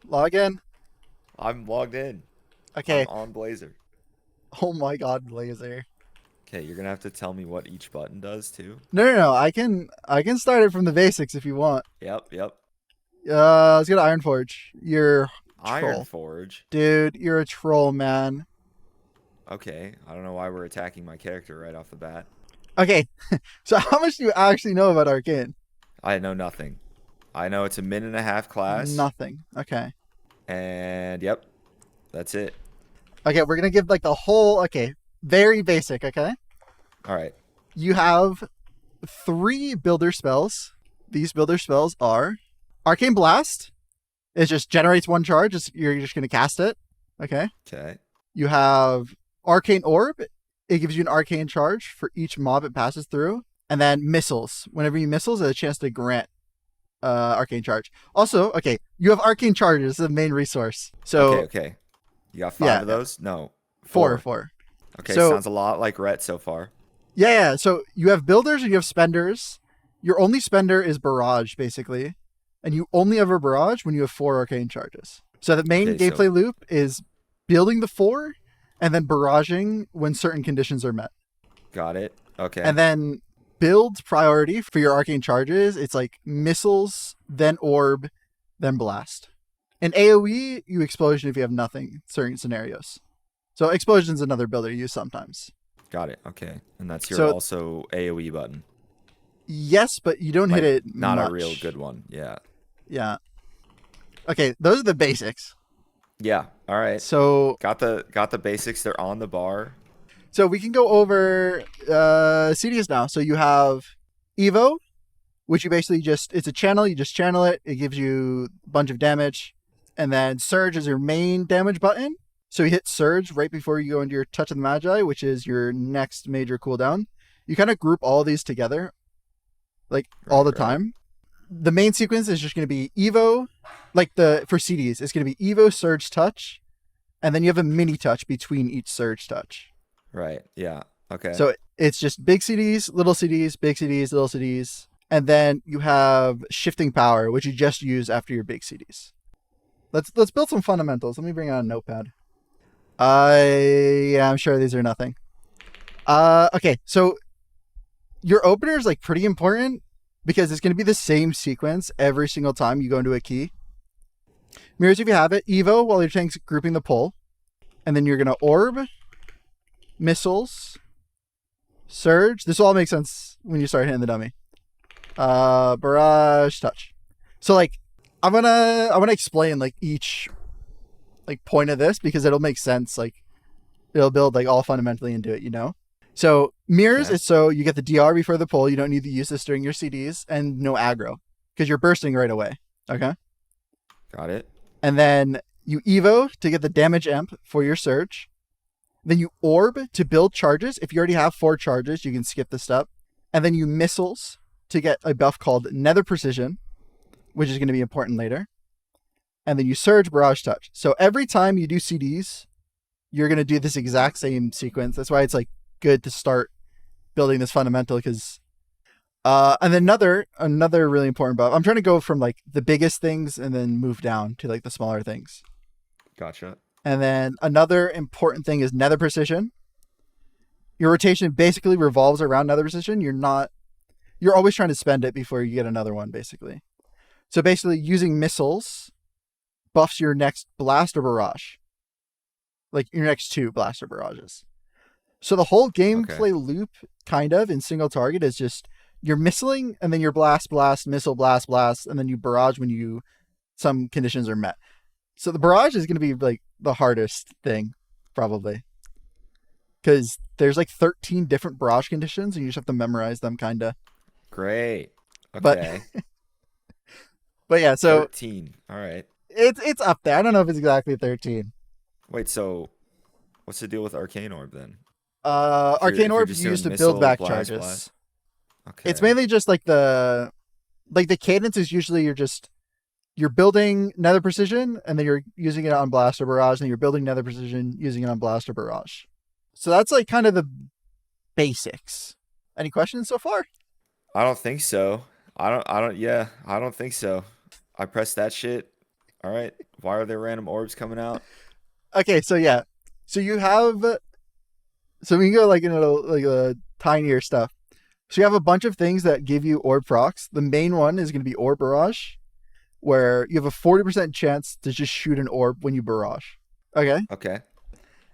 Log in. I'm logged in. Okay. I'm on Blazor. Oh my god, laser. Okay, you're gonna have to tell me what each button does too. No. I can start it from the basics if you want. Yep. Let's go to Ironforge. You're Iron troll. Forge. Dude, you're a troll, man. Okay, I don't know why we're attacking my character right off the bat. Okay. So how much do you actually know about Arcane? I know nothing. I know it's a min and a half class, Nothing. Okay. and yep, that's it. Okay, we're gonna give like the whole very basic, okay? All right. You have 3 builder spells. These builder spells are Arcane Blast. It just generates 1 charge. You're just gonna cast it. Okay. Okay. You have Arcane Orb. It gives you an arcane charge for each mob it passes through. And then missiles. Whenever you missiles, it has a chance to grant arcane charge. Also, okay, you have arcane charges, the main resource. So Okay. You got 5 of yeah, those? No, 4. 4. 4. Okay, So sounds a lot like Rhett so far. yeah. So you have builders and you have spenders. Your only spender is barrage, basically. And you only have a barrage when you have 4 arcane charges. So the main Okay, so gameplay loop is building the 4 and then barraging when certain conditions are met. got it. Okay. And then build priority for your arcane charges. It's like missiles, then orb, then blast. In AoE, you explosion if you have nothing, certain scenarios. So explosion's another builder you use sometimes. Got it. Okay. And that's your So also AoE button. yes, but you don't Like, hit it not much. a real good one. Yeah. Yeah. Okay, those are the basics. Yeah. All right. So Got the basics. They're on the bar. we can go over CDs now. So you have Evo, which you basically it's a channel. You just channel it. It gives you a bunch of damage. And then Surge is your main damage button. So you hit Surge right before you go into your Touch of the Magi, which is your next major cooldown. You kind of group all of these together, like all the time. The main sequence is just going to be Evo, for CDs, it's going to be Evo, Surge, Touch. And then you have a mini touch between each Surge touch. Right. Yeah. Okay. So it's just big CDs, little CDs, big CDs, little CDs. And then you have shifting power, which you just use after your big CDs. Let's build some fundamentals. Let me bring out a notepad. Yeah, I'm sure these are nothing. Okay, so your opener is like pretty important because it's going to be the same sequence every single time you go into a key. Mirrors if you have it. Evo while your tank's grouping the pull. And then you're going to orb, missiles, surge. This will all make sense when you start hitting the dummy. Barrage, touch. So like I'm gonna explain like each like point of this because it'll make sense. Like it'll build like all fundamentally into it, you know? So mirrors is so you get the DR before the pull. You don't need to use this during your CDs and no aggro because you're bursting right away. Okay. Got it. And then you Evo to get the damage amp for your surge. Then you orb to build charges. If you already have 4 charges, you can skip the step. And then you missiles to get a buff called Nether Precision, which is going to be important later. And then you surge, barrage, touch. So every time you do CDs, you're going to do this exact same sequence. That's why it's like good to start building this fundamental because and then another really important buff. I'm trying to go from like the biggest things and then move down to like the smaller things. Gotcha. And then another important thing is Nether Precision. Your rotation basically revolves around Nether Precision. You're always trying to spend it before you get another one, basically. So basically using missiles buffs your next blast or barrage. Like your next 2 blast or barrages. So the whole gameplay loop kind of in single target is just you're missiling and then your blast, missile, blast, and then you barrage when some conditions are met. So the barrage is going to be like the hardest thing, probably. Because there's like 13 different barrage conditions and you just have to memorize them, kind of. Great. Okay. But yeah, so 13. All right. It's up there. I don't know if it's exactly 13. Wait, so what's the deal with Arcane Orb then? Arcane Orb just you use to missile, build back blast, charges. blast. Okay. It's mainly just like the cadence is usually you're building Nether Precision and then you're using it on blast or barrage, and then you're building Nether Precision using it on blast or barrage. So that's like kind of the basics. Any questions so far? I don't think so. I don't think so. I pressed that shit All right. Why are there random orbs coming out? Okay, so yeah. So you have so we can go like into like a tinier stuff. So you have a bunch of things that give you orb procs. The main one is going to be orb barrage, where you have a 40% chance to just shoot an orb when you barrage. Okay. Okay.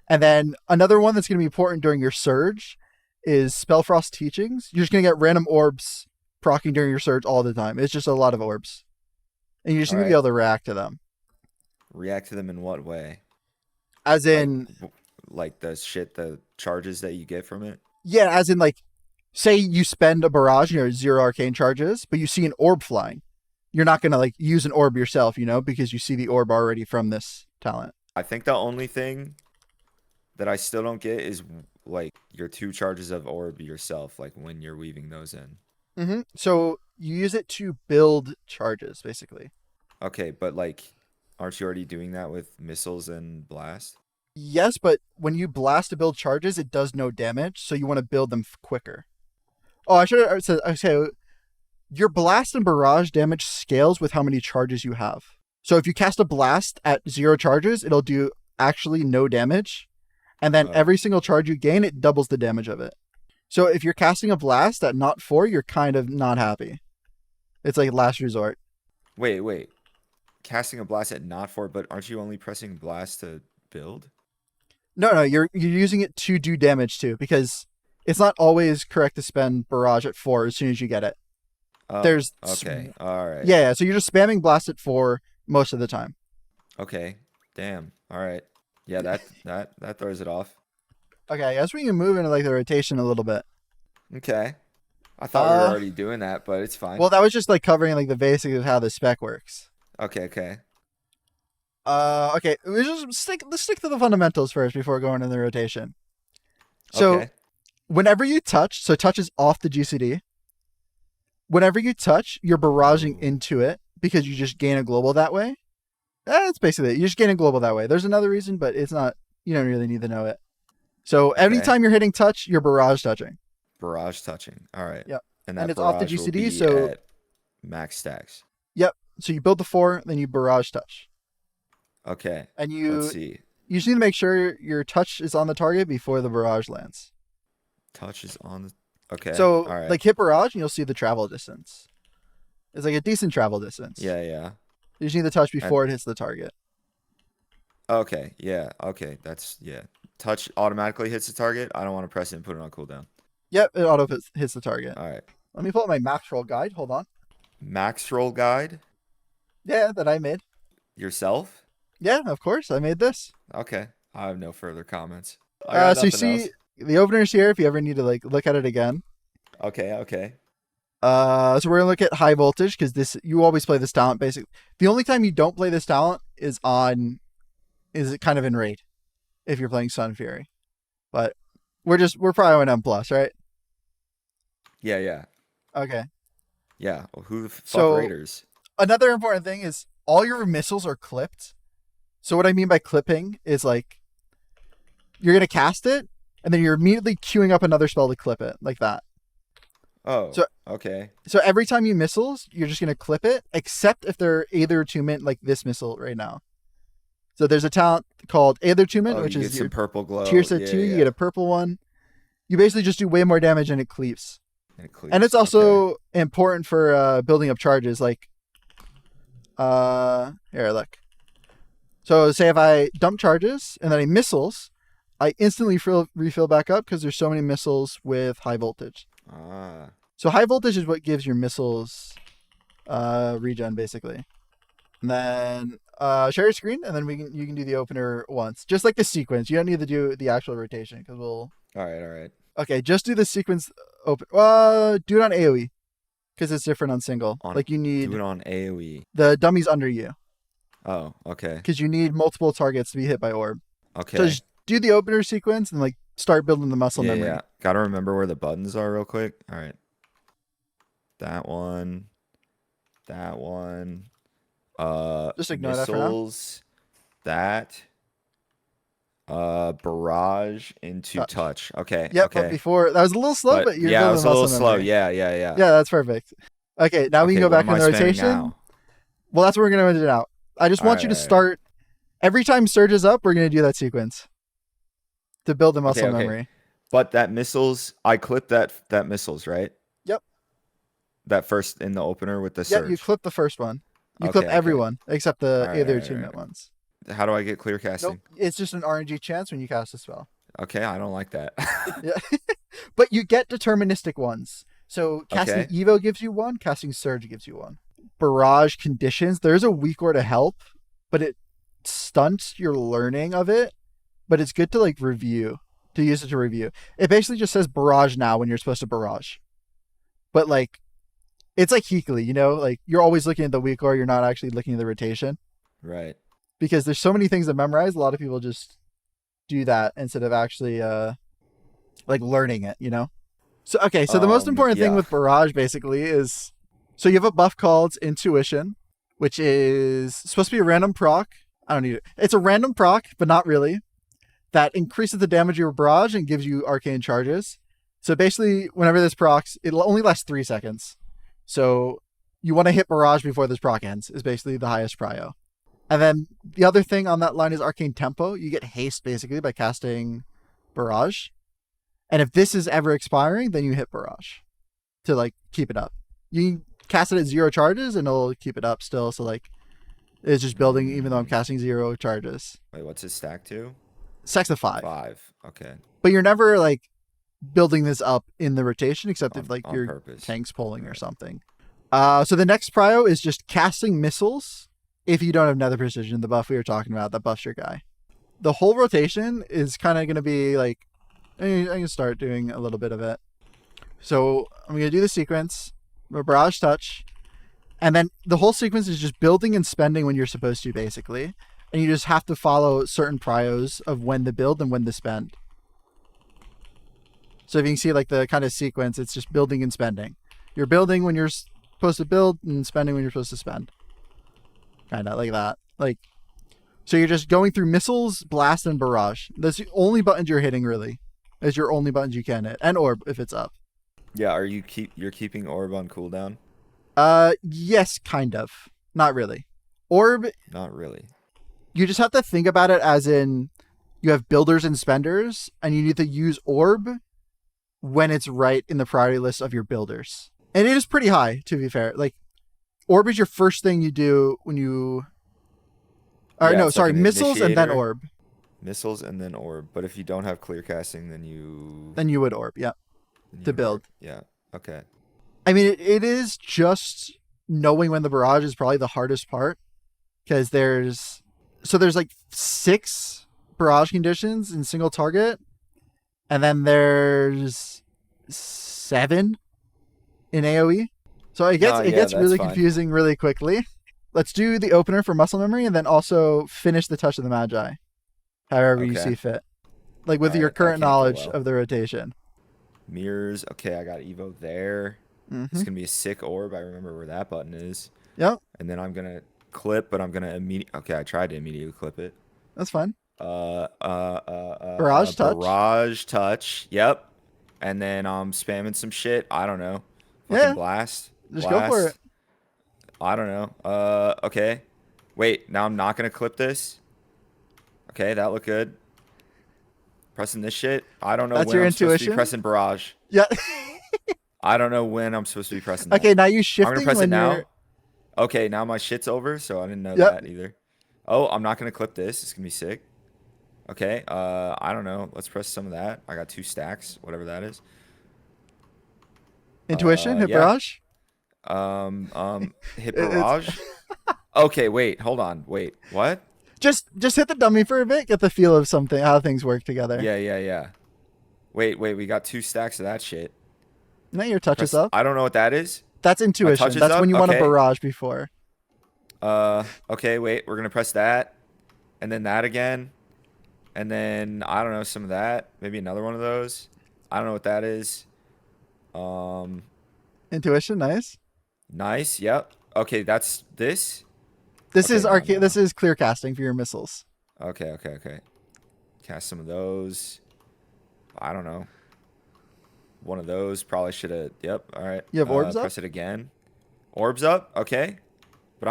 And then another one that's going to be important during your surge is Spellfrost Teachings. You're just going to get random orbs proccing during your surge all the time. It's just a lot of orbs. And you're just All going to be right. able to react to them. React to them in what way? As in, Like the charges that you get from it? yeah, as in like, say you spend a barrage and you're at 0 arcane charges, but you see an orb flying. You're not going to like use an orb yourself, because you see the orb already from this talent. I think the only thing that I still don't get is like your 2 charges of orb yourself, like when you're weaving those in. Mm-hmm. So you use it to build charges, basically. Okay, but like, aren't you already doing that with missiles and blast? Yes, but when you blast to build charges, it does no damage, so you want to build them quicker. Oh, I should have said, okay, your blast and barrage damage scales with how many charges you have. So if you cast a blast at 0 charges, it'll do actually no damage. And then every single charge you gain, it doubles the damage of it. So if you're casting a blast at not 4, you're kind of not happy. It's like last resort. Wait. Casting a blast at not 4, but aren't you only pressing blast to build? No, you're using it to do damage too, because it's not always correct to spend barrage at 4 as soon as you get it. Oh, There's okay. All right. Yeah, so you're just spamming blast at 4 most of the time. Okay. Damn. All right. Yeah, that throws it off. Okay, I guess we can move into like the rotation a little bit. Okay. I thought we were already doing that, but it's fine. Well, that was just like covering like the basics of how the spec works. Okay. Okay, let's stick to the fundamentals first before going into the rotation. So, Okay. whenever you touch, so touch is off the GCD. Whenever you touch, you're barraging into it because you just gain a global that way. That's basically it. You just gain a global that way. There's another reason, but it's not. You don't really need to know it. So anytime you're hitting touch, you're barrage touching. Barrage touching. All right. Yep. And it's off the barrage will GCD, be so at max stacks. Yep. So you build the 4, then you barrage touch. Okay. And Let's see. You just need to make sure your touch is on the target before the barrage lands. Touch is on the. Okay. So all right. like hit barrage and you'll see the travel distance. It's like a decent travel distance. Yeah. You just need the touch before it hits the target. Okay. Yeah. Okay. Touch automatically hits the target. I don't want to press it and put it on cooldown. Yep, it auto hits the target. All right. Let me pull up my max roll guide. Hold on. Max roll guide? Yeah, that I made. Yourself? Yeah, of course. I made this. Okay. I have no further comments. So you see the openers here if you ever need to like look at it again. Okay. So we're gonna look at high voltage because you always play this talent basically. The only time you don't play this talent is kind of in raid if you're playing Sun Fury. But we're probably on M plus, right? Yeah. Okay. Yeah. Well, who the fuck raiders? Another important thing is all your missiles are clipped. So what I mean by clipping is like you're gonna cast it and then you're immediately queuing up another spell to clip it like that. Oh, okay. So every time you missiles, you're just gonna clip it, except if they're Aether Attunement like this missile right now. So there's a talent called Aether Attunement, which is your purple glow. tier set 2. You get a purple one. You basically just do way more damage and it cleaves. And it's also important for building up charges. Like, here, look. So say if I dump charges and then I missiles, I instantly refill back up because there's so many missiles with high voltage. So high voltage is what gives your missiles regen basically. And then share your screen and then you can do the opener once. Just like the sequence. You don't need to do the actual rotation because we'll. All right. Okay, just do the sequence open. Do it on AoE because it's different on single. Like you need do it on AoE. The dummies under you. Oh, okay. Because you need multiple targets to be hit by orb. Okay. So just do the opener sequence and like start building the muscle memory. Yeah. Gotta remember where the buttons are real quick. All right. That one. Just ignore missiles, that for now. Barrage into touch. Okay. Yep. Okay. But before that was a little slow, but you're it was a little muscle slow. memory. Yeah. Yeah, that's perfect. Okay, now we can go back in the rotation. Now? Well, that's what we're gonna do now. I just want you to start every time Surge is up. We're gonna do that sequence to build the muscle memory. But that missiles, I clipped that missiles, right? Yep. That first in the opener with the Surge. Yep. You clip the first one. You clip everyone except the other attunement ones. How do I get clear casting? Nope. It's just an RNG chance when you cast a spell. Okay, I don't like that. Yeah. But you get deterministic ones. So casting Evo gives you one, casting Surge gives you one. Barrage conditions. There's a Weakauras to help, but it stunts your learning of it. But it's good to like review, to use it to review. It basically just says barrage now when you're supposed to barrage. But like, it's like Heekly, you know? Like, you're always looking at the Weakauras, you're not actually looking at the rotation. Right. Because there's so many things to memorize, a lot of people just do that instead of actually like learning it, you know? So the most important thing with barrage basically is, so you have a buff called intuition, which is supposed to be a random proc. I don't need it. It's a random proc, but not really. That increases the damage of your barrage and gives you arcane charges. So basically, whenever this procs, it'll only last 3 seconds. So you want to hit barrage before this proc ends, is basically the highest prio. And then the other thing on that line is arcane tempo. You get haste basically by casting barrage. And if this is ever expiring, then you hit barrage to like keep it up. You can cast it at 0 charges and it'll keep it up still. So like it's just building even though I'm casting 0 charges. Wait, what's his stack to? Stacks of 5. 5. Okay. But you're never like building this up in the rotation except if like your purpose. Tank's pulling or something. So the next prio is just casting missiles if you don't have nether precision, the buff we were talking about that buffs your guy. The whole rotation is kind of going to be like, I can start doing a little bit of it. So I'm going to do the sequence, barrage touch, and then the whole sequence is just building and spending when you're supposed to, basically. And you just have to follow certain prios of when to build and when to spend. So if you can see like the kind of sequence, it's just building and spending. You're building when you're supposed to build and spending when you're supposed to spend. Kind of like that. Like, so you're just going through missiles, blast, and barrage. That's the only buttons you're hitting, really. Is your only buttons you can hit, and orb if it's up. Yeah, you're keeping orb on cooldown? Yes, kind of. Not really. Orb. Not really. You just have to think about it as in you have builders and spenders, and you need to use orb when it's right in the priority list of your builders. And it is pretty high, to be fair. Like, orb is your first thing you do when you. Missiles and then orb. Missiles and then orb. But if you don't have clear casting, then you would orb, yeah. To build. Orb. Yeah. Okay. I mean, it is just knowing when the barrage is probably the hardest part. Because there's like 6 barrage conditions in single target. And then there's 7 in AoE. So it gets really confusing really quickly. Let's do the opener for muscle memory and then also finish the touch of the Magi. However you see fit. Like with your current knowledge of the rotation. Mirrors. Okay, I got Evo there. Mm-hmm. It's going to be a sick orb. I remember where that button is. Yep. And then I'm going to clip, but I'm going to immediately... Okay, I tried to immediately clip it. That's fine. Barrage touch. Barrage touch. Yep. And then I'm spamming some shit. I don't know. Fucking blast. Just go for it. I don't know. Okay. Wait, now I'm not going to clip this. Okay, that looked good. Pressing this shit. I don't know when I'm supposed to be pressing barrage. Yeah. I don't know when I'm supposed to be pressing that. Okay, now you shifting. I'm going to press it now. Okay, now my shit's over, so I didn't know that either. Oh, I'm not going to clip this. It's going to be sick. Okay, I don't know. Let's press some of that. I got 2 stacks, whatever that is. Intuition, hit barrage? Hit barrage? Okay, wait, hold on. Wait, what? Just hit the dummy for a bit, get the feel of something, how things work together. Yeah. Wait, we got 2 stacks of that shit. Now your touch is up. I don't know what that is. That's intuition. That's when you want to barrage before. Okay, wait, we're going to press that. And then that again. And then, I don't know, some of that. Maybe another one of those. I don't know what that is. Intuition, nice. Nice, yep. Okay, that's this. This is arcane. This is clear casting for your missiles. Okay. Cast some of those. I don't know. One of those probably should have. Yep. All right. You have orbs up. Press it again. Orbs up. Okay. But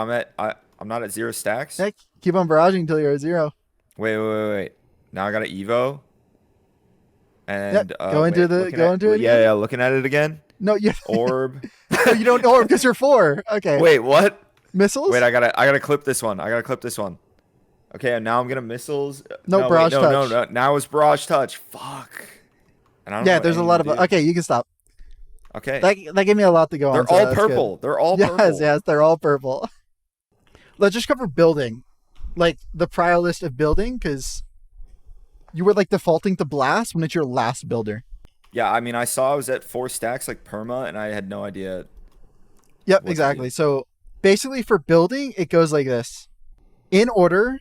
I'm not at 0 stacks. Heck, keep on barraging until you're at 0. Wait. Now I got an Evo. And Yep. Go into it again. Yeah, looking at it again. No, you Orb. no, you don't orb because you're 4. Okay. Wait, what? Missiles? Wait, I gotta clip this one. Okay, and now I'm gonna missiles. No, barrage touch. No. Now it's barrage touch. Fuck. And I don't know what there's a lot of. Okay, you can stop. Okay. That gave me a lot to go They're on. So all purple. They're all purple. Yes, they're all purple. Let's just cover building, like the prior list of building, because you were like defaulting to blast when it's your last builder. Yeah, I mean, I saw I was at 4 stacks like perma, and I had no idea. Yep, exactly. So basically, for building, it goes like this. In order,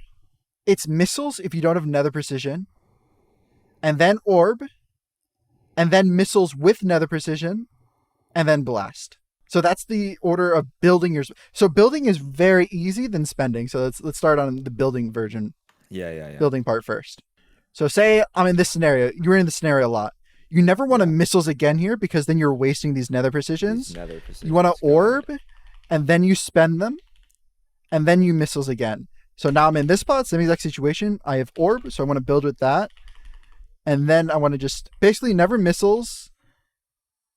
it's missiles if you don't have nether precision, and then orb, and then missiles with nether precision, and then blast. So that's the order of building your. So building is very easy than spending. So let's start on the building version. Yeah. Building part first. So say I'm in this scenario. You're in the scenario a lot. You never want to missiles again here because then you're wasting these nether precisions. You want to orb, and then you spend them, and then you missiles again. So now I'm in this spot, same exact situation. I have orb, so I want to build with that. And then I want to just basically never missiles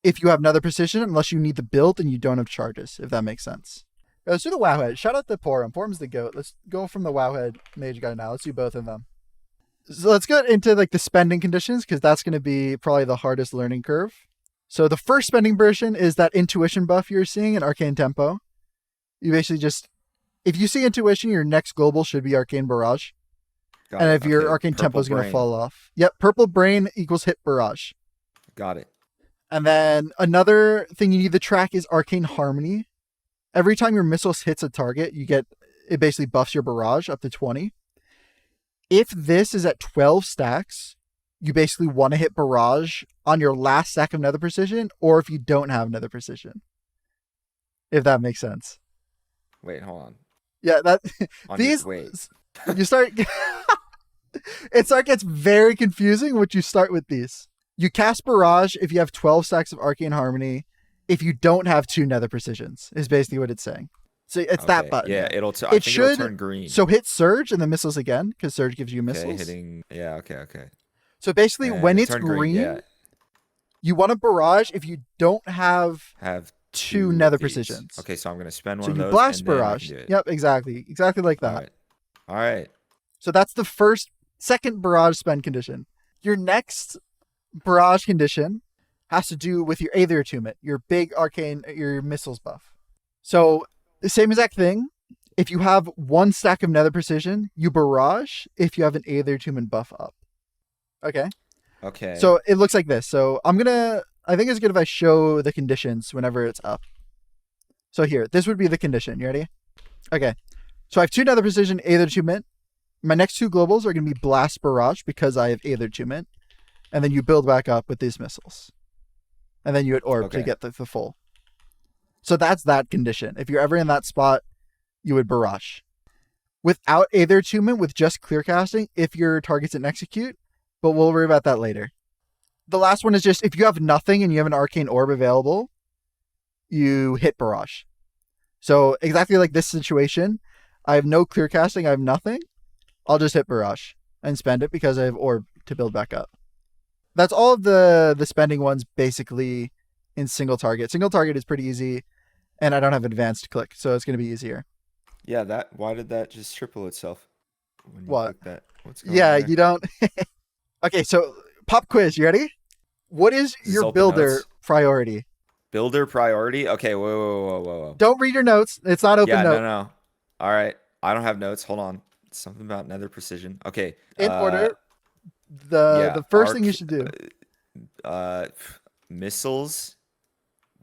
if you have nether precision, unless you need the build and you don't have charges, if that makes sense. Let's do the Wowhead. Shout out to Porum. Porum's the GOAT. Let's go from the Wowhead Mage guy now. Let's do both of them. So let's get into like the spending conditions, because that's going to be probably the hardest learning curve. So the first spending version is that intuition buff you're seeing in Arcane Tempo. You basically just, if you see intuition, your next global should be Arcane Barrage. And if your Arcane Tempo is going to fall off. Yep, Purple Brain equals hit Barrage. Got it. And then another thing you need to track is Arcane Harmony. Every time your missiles hits a target, it basically buffs your barrage up to 20. If this is at 12 stacks, you basically want to hit barrage on your last stack of nether precision, or if you don't have nether precision. If that makes sense. Wait, hold on. Yeah, you start it gets very confusing once you start with these. You cast barrage if you have 12 stacks of Arcane Harmony. If you don't have 2 nether precisions, is basically what it's saying. So it's that button. Yeah, it'll turn green. So hit Surge and then missiles again, because Surge gives you missiles. Okay. So basically, when it's green, you want a barrage if you don't have 2 nether precisions. Okay, so I'm going to spend one of those. So you blast barrage. Yep, exactly like that. All right. So that's the second barrage spend condition. Your next barrage condition has to do with your Aether Attunement, your big arcane, your missiles buff. So the same exact thing. If you have 1 stack of nether precision, you barrage if you have an Aether Attunement buff up. Okay. So it looks like this. So I think it's good if I show the conditions whenever it's up. So here, this would be the condition. You ready? Okay. So I have 2 nether precision, Aether Attunement. My next 2 globals are going to be Blast Barrage because I have Aether Attunement. And then you build back up with these missiles. And then you hit Orb to get the full. So that's that condition. If you're ever in that spot, you would barrage. Without Aether Attunement, with just clear casting, if your target's an execute, but we'll worry about that later. The last one is just if you have nothing and you have an Arcane Orb available, you hit barrage. So exactly like this situation, I have no clear casting, I have nothing. I'll just hit barrage and spend it because I have Orb to build back up. That's all of the spending ones basically in single target. Single target is pretty easy, and I don't have advanced click, so it's going to be easier. Yeah, why did that just triple itself? When you what? That? What's going on there? You don't. Okay, so pop quiz. You ready? What is your builder priority? Builder priority? Okay, whoa. Don't read your notes. It's not open note. No. All right, I don't have notes. Hold on. Something about nether precision. Okay. In order. The first thing you should do. Missiles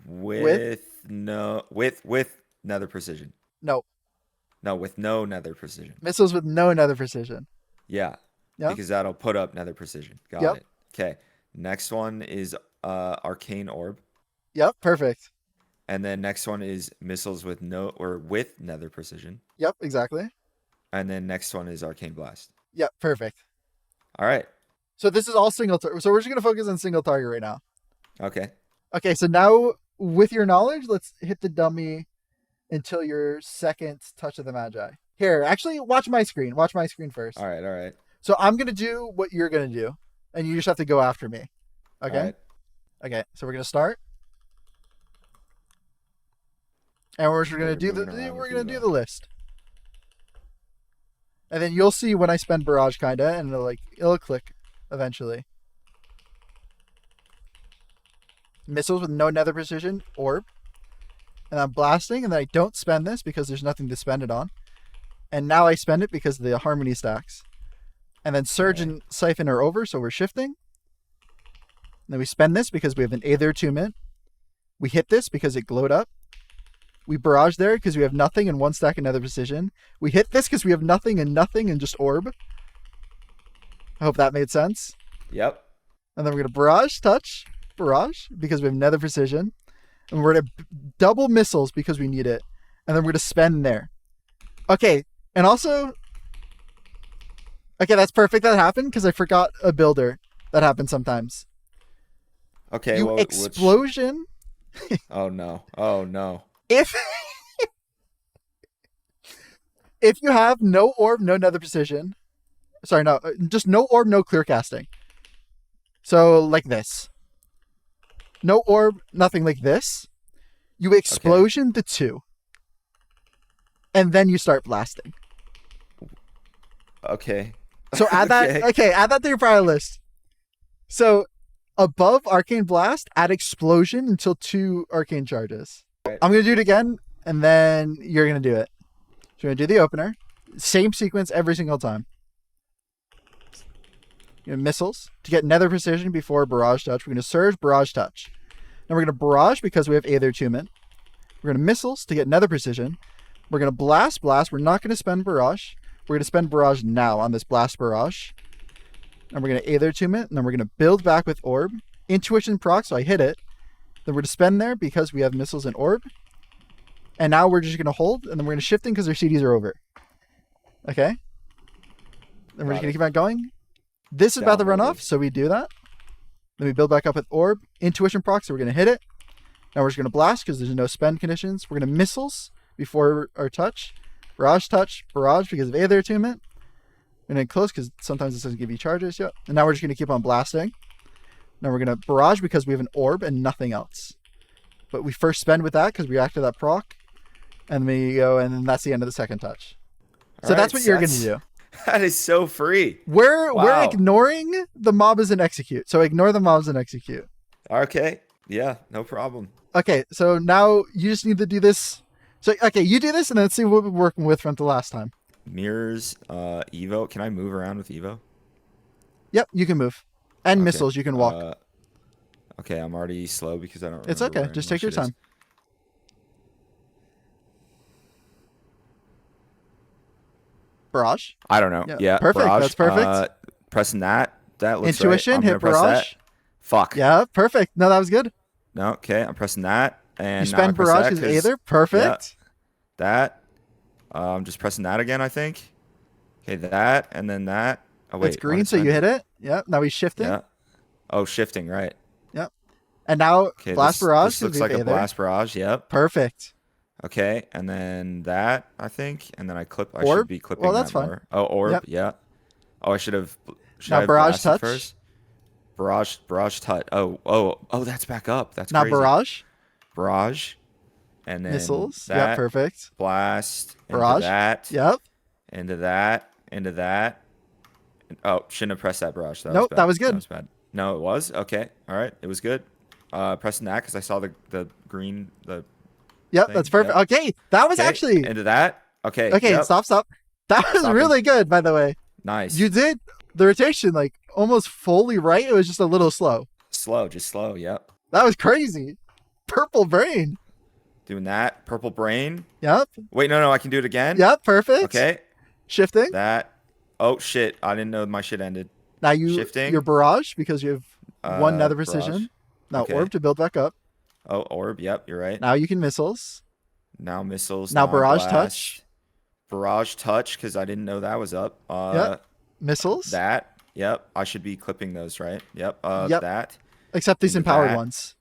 with nether precision. No, with no nether precision. Missiles with no nether precision. Yeah. Yep. Because that'll put up nether precision. Got it. Okay. Next one is Arcane Orb. Yep, perfect. And then next one is missiles with with nether precision. Yep, exactly. And then next one is Arcane Blast. Yep, perfect. All right. So this is all single target. So we're just going to focus on single target right now. Okay. Okay, so now with your knowledge, let's hit the dummy until your second touch of the Magi. Here, actually, watch my screen. Watch my screen first. All right, all right. So I'm going to do what you're going to do, and you just have to go after me. Okay? All right. Okay, so we're going to start. And we're just going to do the list. And then you'll see when I spend barrage kinda, and it'll click eventually. Missiles with no nether precision, orb. And I'm blasting, and then I don't spend this because there's nothing to spend it on. And now I spend it because of the harmony stacks. And then Surge and Siphon are over, so we're shifting. And then we spend this because we have an Aether attunement. We hit this because it glowed up. We barrage there because we have nothing and one stack another precision. We hit this because we have nothing and just orb. I hope that made sense. Yep. And then we're going to barrage because we have nether precision. And we're going to double missiles because we need it. And then we're going to spend there. Okay. And also, okay, that's perfect. That happened because I forgot a builder. That happens sometimes. Okay. Explosion. Oh no. Oh no. If you have no orb, no nether precision. Sorry, no, just no orb, no clear casting. So like this. No orb, nothing like this. You explosion the 2. And then you start blasting. Okay. So add that. Okay, add that to your prior list. So above Arcane Blast, add explosion until 2 arcane charges. Right. I'm going to do it again, and then you're going to do it. So we're going to do the opener. Same sequence every single time. Missiles to get nether precision before barrage touch. We're going to surge, barrage touch. Then we're going to barrage because we have Aether attunement. We're going to missiles to get nether precision. We're going to blast. We're not going to spend barrage. We're going to spend barrage now on this blast barrage. And we're going to Aether attunement. And then we're going to build back with orb. Intuition proc, so I hit it. Then we're going to spend there because we have missiles and orb. And now we're just going to hold. And then we're going to shifting because our CDs are over. Okay? Then we're just going to keep on going. This is about to run off, so we do that. Then we build back up with orb. Intuition proc, so we're going to hit it. Now we're just going to blast because there's no spend conditions. We're going to missiles before our touch. Barrage touch, barrage because of Aether attunement. And then close because sometimes this doesn't give you charges. Yep. And now we're just going to keep on blasting. Now we're going to barrage because we have an orb and nothing else. But we first spend with that because we react to that proc. And then we go, and then that's the end of the second touch. So that's what you're going to do. That is so free. We're ignoring the mobs and execute. So ignore the mobs and execute. Okay. Yeah, no problem. Okay, so now you just need to do this. So, okay, you do this and then let's see what we're working with from the last time. Mirrors, Evo. Can I move around with Evo? Yep, you can move. And missiles, you can walk. Okay, I'm already slow because I don't remember. It's okay. Just take your time. Barrage? I don't know. Yeah, perfect. Barrage. That's perfect. Pressing that. That looks Intuition, right. hit barrage. Fuck. Yeah, perfect. No, that was good. No, okay. I'm pressing that. And you spend barrage as Aether. Perfect. Yeah, that. I'm just pressing that again, I think. Okay, that. And then that. Oh, wait. It's green, so you hit it. Yep. Now he's shifting. Yeah. Oh, shifting, right. Yep. And now blast barrage. This looks like a blast barrage. Yep. Perfect. Okay, and then that, I think, and then I orb? should be clipping well, that's that fine. more. Oh, orb, yep. Yeah. Oh, I should have. Now barrage touch first. Barrage touch. Oh, that's back up. That's now crazy. Barrage, and then missiles. That, yeah, perfect. Blast. Barrage. Into that. Yep. Into that. Oh, shouldn't have pressed that barrage. Nope, that was good. That was bad. No, it was okay. All right, it was good. Pressing that because I saw the green Yep, thing. That's perfect. Yep. Okay, that was actually into that. Okay. Okay, yep. Stop. That was really good, by the way. Nice. You did the rotation like almost fully right. It was just a little slow. Just slow. Yep. That was crazy. Purple brain. Doing that. Purple brain. Yep. Wait, no, I can do it again. Yep, perfect. Okay. Shifting. That. Oh shit! I didn't know my shit ended. Now you shifting. Your barrage because you have one nether precision. Now orb to build back up. Oh, orb. Yep, you're right. Now you can missiles. Now missiles. Now barrage touch. Barrage touch because I didn't know that was up. Yep. Missiles. That. Yep. I should be clipping those, right? Yep. Yep. That. Except these empowered ones.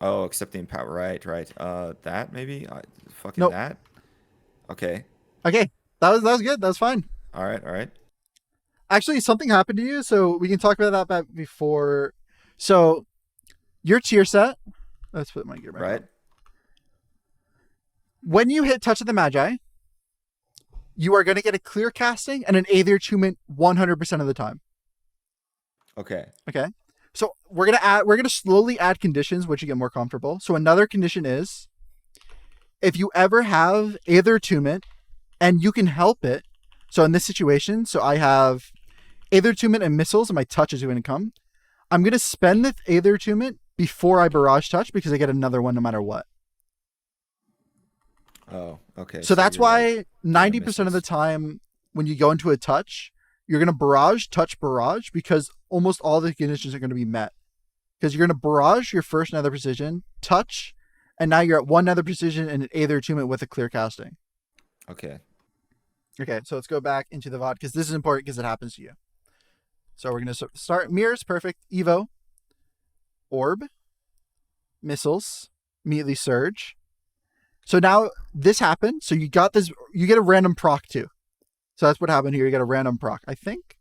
Oh, accept the impact. Right, right. That maybe. Fucking Nope. that. Okay. Okay, that was good. That was fine. All right. All right. Actually, something happened to you, so we can talk about that back before. So your tier set. Let's put my gear back Right. on. When you hit Touch of the Magi, you are going to get a clear casting and an Aether Attunement 100% of the time. Okay. Okay. So we're gonna slowly add conditions which you get more comfortable. So another condition is if you ever have Aether Attunement and you can help it. So in this situation, so I have Aether Attunement and missiles and my touch is going to come. I'm going to spend the Aether Attunement before I barrage touch because I get another one no matter what. Oh, okay. So that's why 90% of the missiles. time when you go into a touch, you're going to barrage, touch, barrage because almost all the conditions are going to be met. Because you're going to barrage your first nether precision, touch, and now you're at one nether precision and an Aether Attunement with a clear casting. Okay. Okay, so let's go back into the VOD because this is important because it happens to you. So we're going to start mirrors, perfect, Evo, orb, missiles, immediately surge. So now this happened. So you got this, you get a random proc too. So that's what happened here. You got a random proc, I think.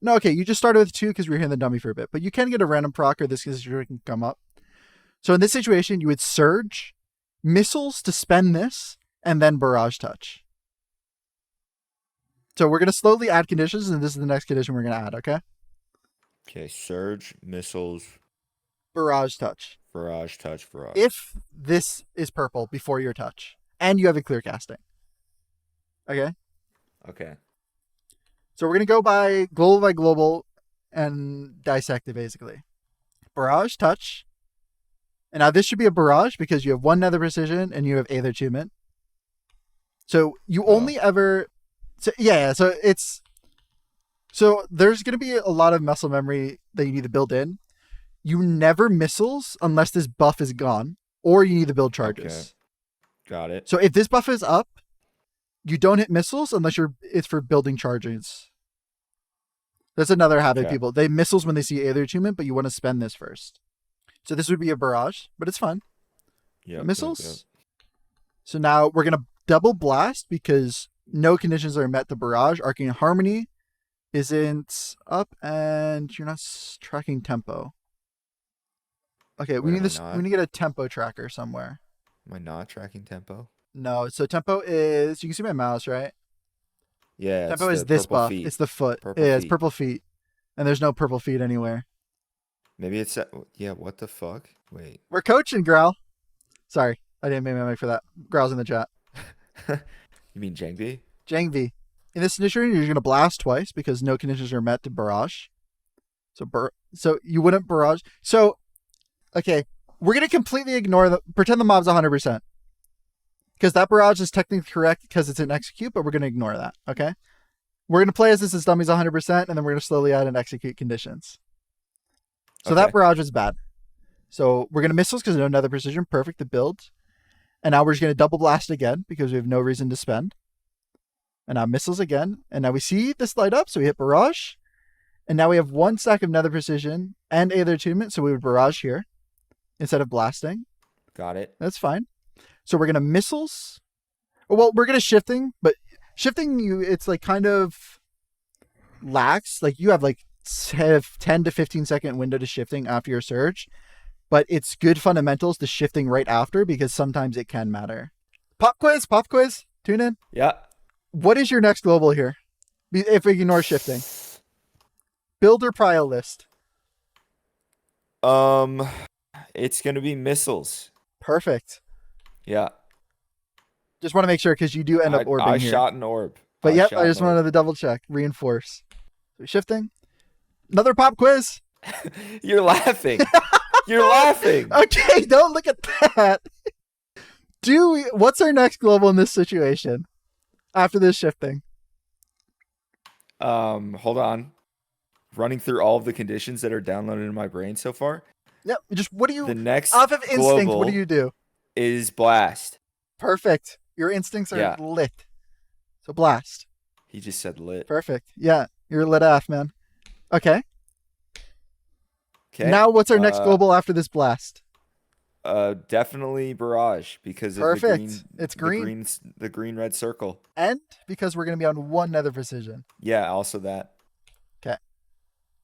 No, okay, you just started with 2 because we were here in the dummy for a bit, but you can get a random proc or this can come up. So in this situation, you would surge, missiles to spend this, and then barrage touch. So we're going to slowly add conditions, and this is the next condition we're going to add, okay? Okay. Surge, missiles, Barrage touch. barrage, touch, barrage. If this is purple before your touch, and you have a clear casting. Okay? Okay. So we're going to go by global and dissect it, basically. Barrage touch. And now this should be a barrage because you have one nether precision and you have Aether Attunement. So you only ever... So it's... So there's going to be a lot of muscle memory that you need to build in. You never missiles unless this buff is gone, or you need to build charges. Okay. Got it. So if this buff is up, you don't hit missiles unless it's for building charges. That's another habit, people. They missiles when they see Aether Attunement, but you want to spend this first. So this would be a barrage, but it's fun. Yeah. Missiles. Yep. So now we're going to double blast because no conditions are met to barrage. Arcane Harmony isn't up and you're not tracking tempo. Okay, we need to get a tempo tracker somewhere. Am I not tracking tempo? No, so tempo is, you can see my mouse, right? Yeah. Tempo is this buff. Feet. It's the foot. Purple It's feet. purple feet. And there's no purple feet anywhere. Maybe it's yeah. What the fuck? Wait. We're coaching, Growl. Sorry, I didn't make my mic for that. Growl's in the chat. You mean Jangbi? Jangvi. In this condition, you're going to blast twice because no conditions are met to barrage. So you wouldn't barrage. So, okay, we're going to completely ignore pretend the mob's 100%. Because that barrage is technically correct because it's an execute, but we're going to ignore that, okay? We're going to play as this is dummies 100%, and then we're going to slowly add in execute conditions. So that barrage was bad. So we're going to missiles because no nether precision. Perfect to build. And now we're just going to double blast again because we have no reason to spend. And now missiles again. And now we see this light up. So we hit barrage. And now we have 1 stack of nether precision and Aether Attunement. So we would barrage here instead of blasting. Got it. That's fine. So we're going to missiles. Well, we're going to shifting. But shifting, it's like kind of lax. Like you have like 10 to 15 second window to shifting after your surge. But it's good fundamentals to shifting right after because sometimes it can matter. Pop quiz. Tune in. Yeah. What is your next global here? If we ignore shifting. Builder Prio list. It's gonna be missiles. Perfect. Yeah. Just want to make sure because you do end up orbing I here. shot an orb. But yep, I just wanted to double check. Reinforce. So shifting. Another pop quiz. You're laughing. You're laughing. Okay, don't look at that. What's our next global in this situation? After this shifting. Hold on. Running through all of the conditions that are downloaded in my brain so far. Yep. Just what do you? The next off of instinct, global what do you do? Is blast. Perfect. Your instincts are lit. So blast. He just said lit. Perfect. Yeah, you're lit off, man. Okay. Okay. Now, what's our next global after this blast? Definitely barrage because of Perfect. It's green. the green red circle. And because we're going to be on one nether precision. Yeah, also that. Okay.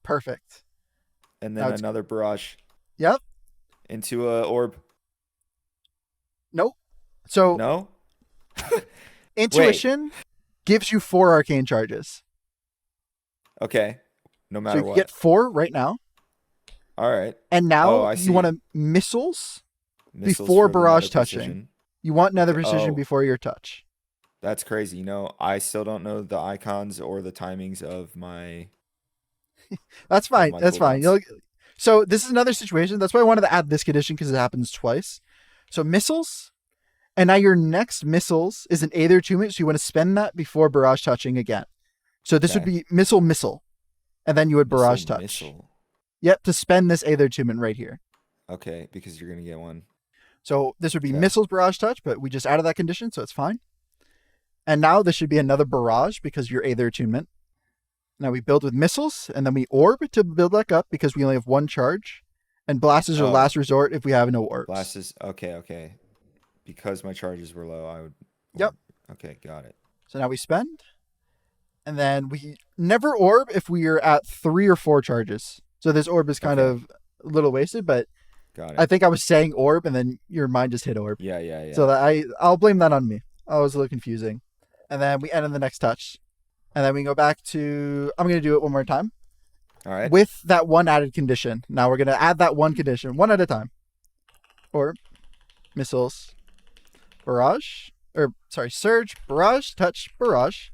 Perfect. And then another barrage. Yep. Into a orb. Nope. So no. Intuition gives you 4 arcane charges. Okay. No matter so you what. get 4 right now. All right. And now you want to missiles before barrage touching. Precision. You want nether precision before your touch. That's crazy. You know, I still don't know the icons or the timings of my. That's fine. That's fine. So this is another situation. That's why I wanted to add this condition because it happens twice. So missiles, and now your next missiles is an Aether Attunement, so you want to spend that before barrage touching again. So this would be missile, and then you would barrage touch. Missile. Yep, to spend this Aether Attunement right here. Okay, because you're gonna get one. So this would be missiles barrage touch, but we just added that condition, so it's fine. And now this should be another barrage because your Aether Attunement. Now we build with missiles, and then we orb to build back up because we only have 1 charge. And blast is our last resort if we have no orbs. Blast is okay. Because my charges were low, I would. Yep. Okay, got it. So now we spend, and then we never orb if we are at 3 or 4 charges. So this orb is kind of a little wasted, but got it. I think I was saying orb, and then your mind just hit orb. Yeah. So I'll blame that on me. I was a little confusing. And then we end on the next touch. And then we go back to, I'm going to do it one more time. All right. With that 1 added condition. Now we're going to add that 1 condition, 1 at a time. Orb, missiles, barrage, surge, barrage, touch, barrage,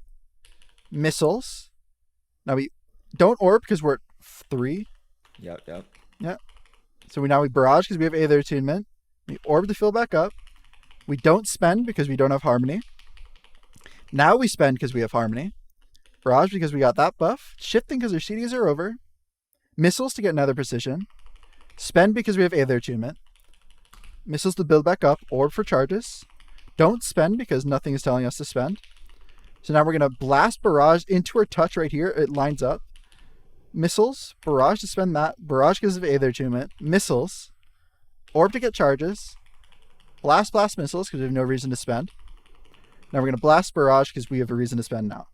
missiles. Now we don't orb because we're at 3. Yep. So now we barrage because we have Aether Attunement. We orb to fill back up. We don't spend because we don't have harmony. Now we spend because we have harmony. Barrage because we got that buff. Shifting because our CDs are over. Missiles to get another precision. Spend because we have Aether Attunement. Missiles to build back up. Orb for charges. Don't spend because nothing is telling us to spend. So now we're going to blast barrage into our touch right here. It lines up. Missiles. Barrage to spend that. Barrage because of Aether Attunement. Missiles. Orb to get charges. Blast missiles because we have no reason to spend. Now we're going to blast barrage because we have a reason to spend now.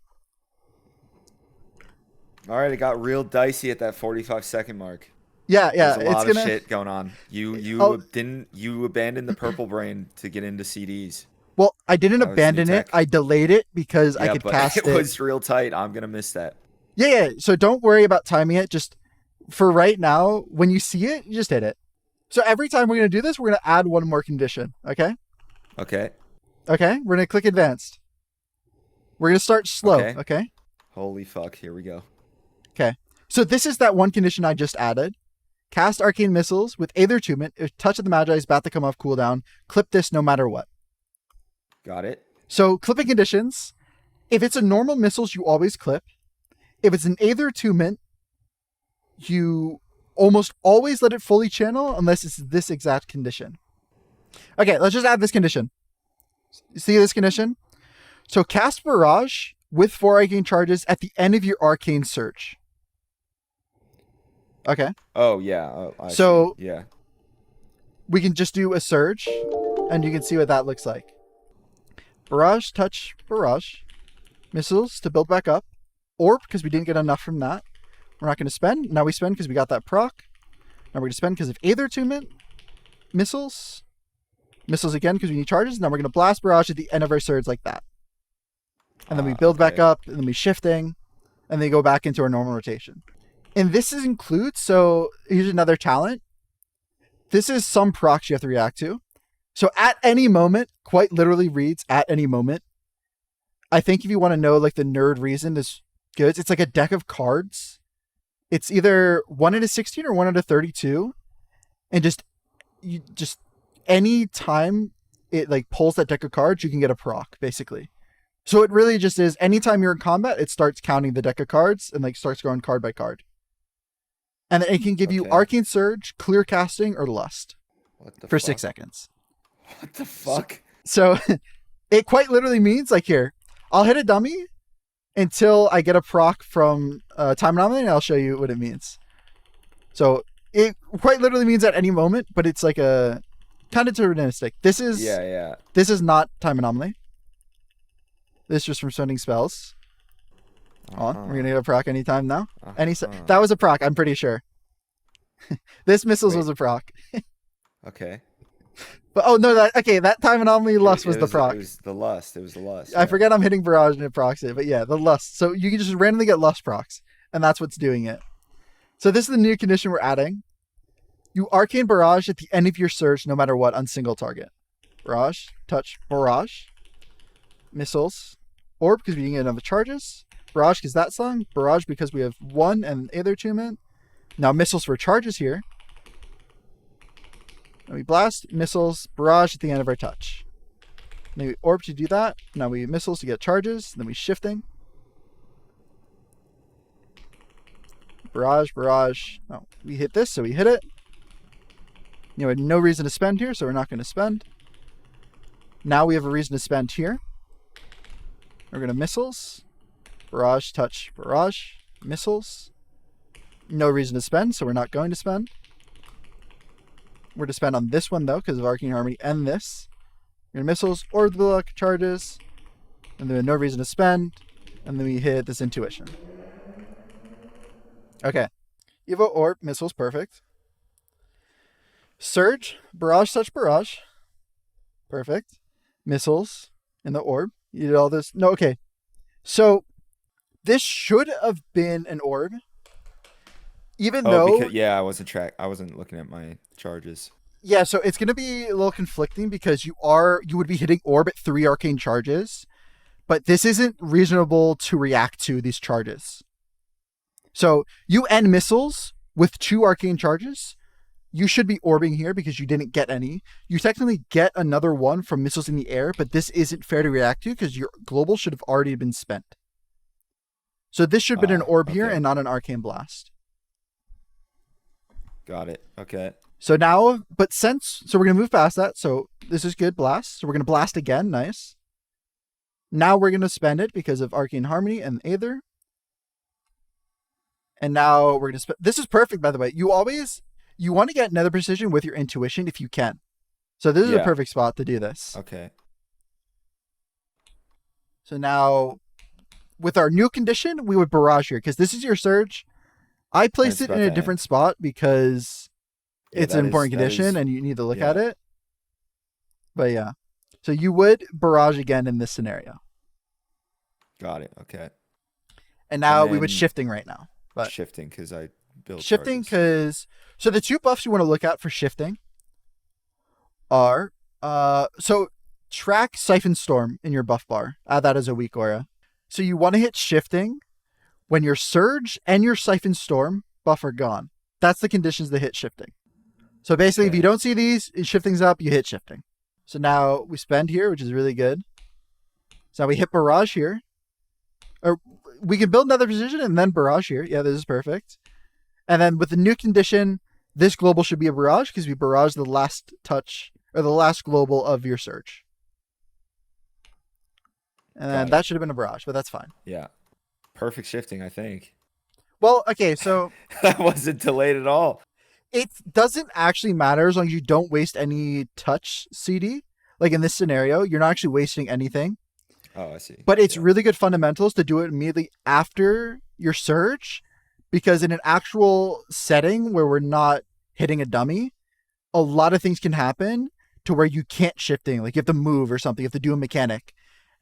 All right, it got real dicey at that 45-second mark. Yeah. There's a lot of shit going on. You abandoned the purple brain to get into CDs. Well, I didn't abandon it. I delayed it because I could cast it. It was real tight. I'm going to miss that. Yeah. So don't worry about timing it. Just for right now, when you see it, you just hit it. So every time we're going to do this, we're going to add 1 more condition. Okay? Okay. We're going to click advanced. We're going to start slow. Okay? Holy fuck. Here we go. Okay. So this is that 1 condition I just added. Cast Arcane Missiles with Aether Attunement. If Touch of the Magi is about to come off cooldown, clip this no matter what. Got it. So clipping conditions. If it's a normal missiles, you always clip. If it's an Aether Attunement, you almost always let it fully channel unless it's this exact condition. Okay, let's just add this condition. See this condition? So cast Barrage with 4 arcane charges at the end of your arcane search. Okay. Oh, yeah. Yeah. We can just do a surge, and you can see what that looks like. Barrage, touch, barrage. Missiles to build back up. Orb, because we didn't get enough from that. We're not going to spend. Now we spend because we got that proc. Now we're going to spend because of Aether Attunement. Missiles. Missiles again because we need charges. Now we're going to blast barrage at the end of our surge like that. And then we build back up, and then we shifting, and then go back into our normal rotation. And this includes, so here's another talent. This is some procs you have to react to. So at any moment, quite literally reads at any moment. I think if you want to know like the nerd reason this good, it's like a deck of cards. It's either 1 out of 16 or 1 out of 32. And just any time it like pulls that deck of cards, you can get a proc, basically. So it really just is anytime you're in combat, it starts counting the deck of cards and like starts going card by card. And then it can give you Arcane Surge, Clear Casting, or Lust for 6 seconds. What the fuck? So it quite literally means like here, I'll hit a dummy until I get a proc from Time Anomaly, and I'll show you what it means. So it quite literally means at any moment, but it's like kind of deterministic. This is This is not time anomaly. This is just from spending spells. On. We're gonna get a proc anytime now. That was a proc, I'm pretty sure. This missiles was a proc. Okay. But oh no, that time anomaly lust was the proc. It was the lust. I forget I'm hitting barrage and it procs it, but yeah, the lust. So you can just randomly get lust procs, and that's what's doing it. So this is the new condition we're adding. You arcane barrage at the end of your surge, no matter what, on single target. Barrage, touch, barrage, missiles, orb because we didn't get enough charges. Barrage because that song. Barrage because we have 1 and Aether attunement. Now missiles for charges here. And we blast, missiles, barrage at the end of our touch. Then we orb to do that. Now we missiles to get charges. Then we shifting. Barrage, barrage. Oh, we hit this, so we hit it. You know, we had no reason to spend here, so we're not going to spend. Now we have a reason to spend here. We're going to missiles. Barrage, touch, barrage, missiles. No reason to spend, so we're not going to spend. We're to spend on this one, though, because of Arcane Harmony and this. We're going to missiles, or the luck charges. And then no reason to spend. And then we hit this intuition. Okay. Evo, orb, missiles, perfect. Surge, barrage, touch, barrage. Perfect. Missiles in the orb. You did all this. No, okay. So this should have been an orb. Even though... Because, I wasn't looking at my charges. Yeah, so it's going to be a little conflicting because you would be hitting orb at 3 arcane charges, but this isn't reasonable to react to these charges. So you end missiles with 2 arcane charges. You should be orbing here because you didn't get any. You technically get another one from missiles in the air, but this isn't fair to react to because your global should have already been spent. So this should have been an orb here and not an arcane blast. Got it. Okay. So now, so we're going to move past that. So this is good blast. So we're going to blast again. Nice. Now we're going to spend it because of Arcane Harmony and Aether. And now we're going to spend, this is perfect, by the way. You want to get Nether Precision with your intuition if you can. So this is a perfect spot to do this. Okay. So now with our new condition, we would barrage here because this is your surge. I placed it in a different spot because it's an important condition and you need to look at it. But yeah. So you would barrage again in this scenario. Got it. Okay. And now we would shifting right now. But shifting because I built shifting because... So the 2 buffs you want to look at for shifting are... So track Siphon Storm in your buff bar. Add that as a weak aura. So you want to hit shifting when your Surge and your Siphon Storm buff are gone. That's the conditions that hit shifting. So basically, if you don't see these, shifting's up, you hit shifting. So now we spend here, which is really good. So now we hit barrage here. Or we can build another position and then barrage here. Yeah, this is perfect. And then with the new condition, this global should be a barrage because we barrage the last touch or the last global of your Surge. And then that should have been a barrage, but that's fine. Yeah. Perfect shifting, I think. Well, okay, so... That wasn't delayed at all. It doesn't actually matter as long as you don't waste any touch CD. Like in this scenario, you're not actually wasting anything. Oh, I see. But it's really good fundamentals to do it immediately after your surge, because in an actual setting where we're not hitting a dummy, a lot of things can happen to where you can't shifting. Like you have to move or something, you have to do a mechanic.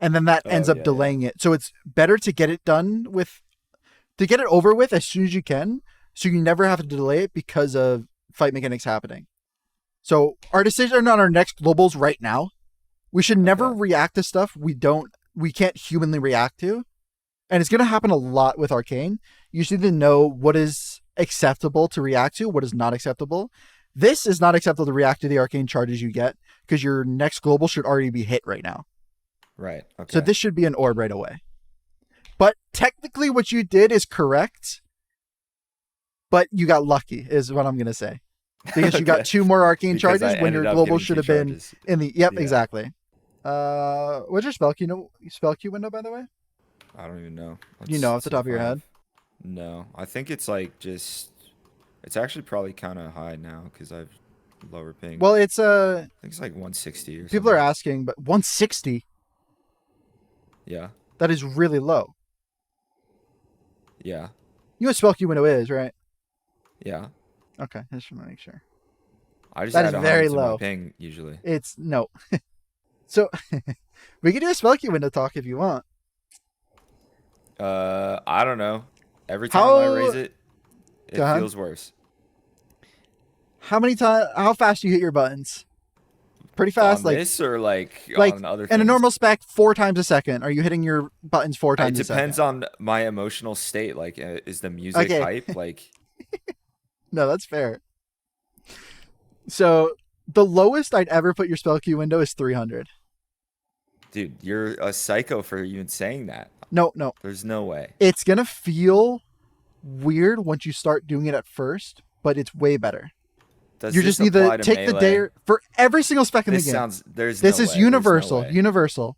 And then that ends up delaying it. So it's better to get it to get it over with as soon as you can, so you never have to delay it because of fight mechanics happening. So our decision on our next globals right now, we should never react to stuff we can't humanly react to. And it's going to happen a lot with Arcane. You just need to know what is acceptable to react to, what is not acceptable. This is not acceptable to react to the Arcane charges you get because your next global should already be hit right now. Right. Okay. So this should be an orb right away. But technically what you did is correct, but you got lucky is what I'm going to say. Because you got 2 more arcane charges when your global should have been in the... Yep, exactly. What's your spell queue window, by the way? I don't even know. You know off the top of your head? No. I think it's like just... It's actually probably kind of high now because I've lower ping? Well, it's I think it's like 160 or people are something. asking, but 160. Yeah. That is really low. Yeah. You know what spell queue window is, right? Yeah. Okay, I just want to make sure. I just That is add very 100 to my low. ping usually. It's no. So we can do a spell queue window talk if you want. I don't know. Every time I raise How it, go it ahead. feels worse. How many times? How fast do you hit your buttons? Pretty fast, On this or like like on other in a things? normal spec, 4 times a second. Are you hitting your buttons 4 times It a depends second? on my emotional state. Like, is the music Okay, hype? Like, no, that's fair. So the lowest I'd ever put your spell queue window is 300. dude, you're a psycho for even saying that. No, no, There's no way. it's gonna feel weird once you start doing it at first, but it's way better. Does You this just need to apply to take the day melee? for every single spec in the This game. sounds. There's This no is way. There's no universal. way. Universal.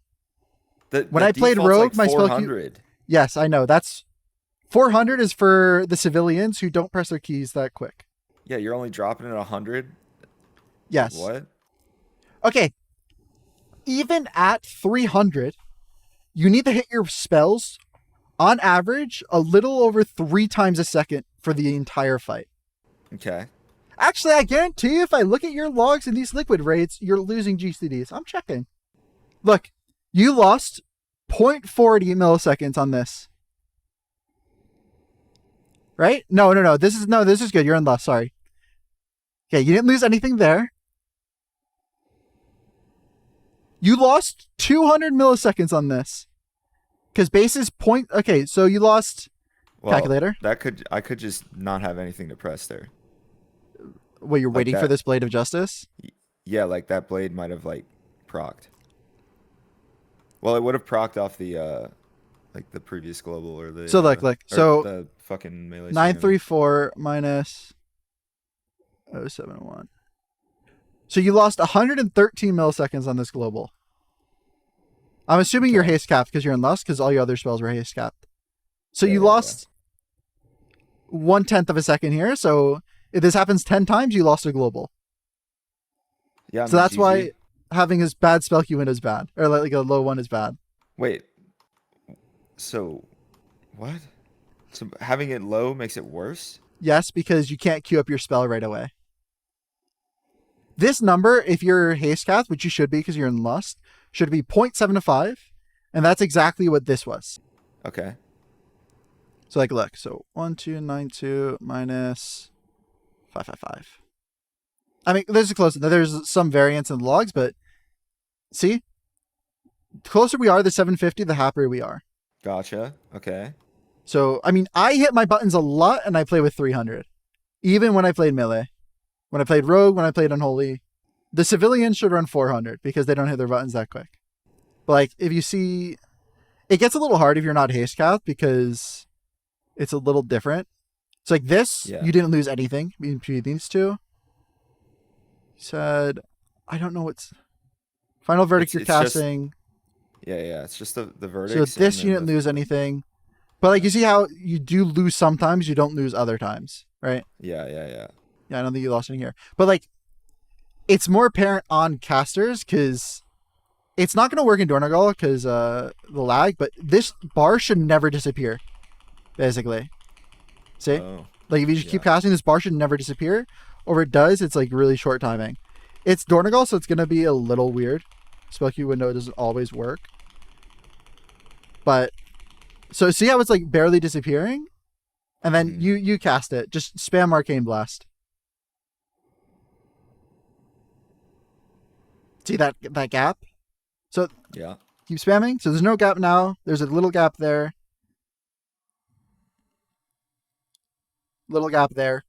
When The I played default's Rogue, like my spell queue. 400. Yes, I know. That's 400 is for the civilians who don't press their keys that quick. Yeah, you're only dropping it 100. Yes. What? Okay. Even at 300, you need to hit your spells on average a little over 3 times a second for the entire fight. Okay. Actually, I guarantee you, if I look at your logs in these liquid raids, you're losing GCDs. I'm checking. Look, you lost 0.40 milliseconds on this. Right? No. This is good. You're in loss. Sorry. Okay, you didn't lose anything there. You lost 200 milliseconds on this. Because base is point. Okay, so you lost. Well, Calculator. I could just not have anything to press there. Well, you're Like waiting for that. this Blade of Justice? Yeah, like that blade might have like procced. Well, it would have procced off the like the previous global or the So look. or So the fucking melee. 934 minus 071. So you lost 113 milliseconds on this global. I'm assuming you're haste capped because you're in Lust because all your other spells were haste capped. So you lost 1/10 of a second here. So if this happens 10 times, you lost a global. Yeah. I So mean, that's GG. why having a bad spell queue window is bad, or like a low one is bad. Wait. So, what? So having it low makes it worse? Yes, because you can't queue up your spell right away. This number, if you're haste capped, which you should be because you're in Lust, should be 0.75, and that's exactly what this was. Okay. So like, look, so 1292 minus 555. I mean, there's a close. There's some variance in the logs, but see, the closer we are to 750, the happier we are. Gotcha. Okay. So, I mean, I hit my buttons a lot, and I play with 300, even when I played melee. When I played Rogue, when I played Unholy, the civilians should run 400 because they don't hit their buttons that quick. But like, if you see, it gets a little hard if you're not haste capped because it's a little different. It's like this, Yeah. you didn't lose anything between these two. You said, I don't know what's final verdict you're It's just- casting. Yeah. It's just the So verdicts. this, and you then didn't lose anything. But like, you see how you do lose sometimes, you don't lose other times, right? Yeah. Yeah, I don't think you lost any here. But like, it's more apparent on casters because it's not going to work in Dornagal because the lag, but this bar should never disappear, basically. See? Oh. Like, if you just keep casting, this bar should never disappear. Or if it does, it's like really short timing. It's Dornagal, so it's going to be a little weird. Spell queue window doesn't always work. But, so see how it's like barely disappearing? And then you cast it. Just spam Arcane Blast. See that gap? So Yeah. keep spamming. So there's no gap now. There's a little gap there. Little gap there.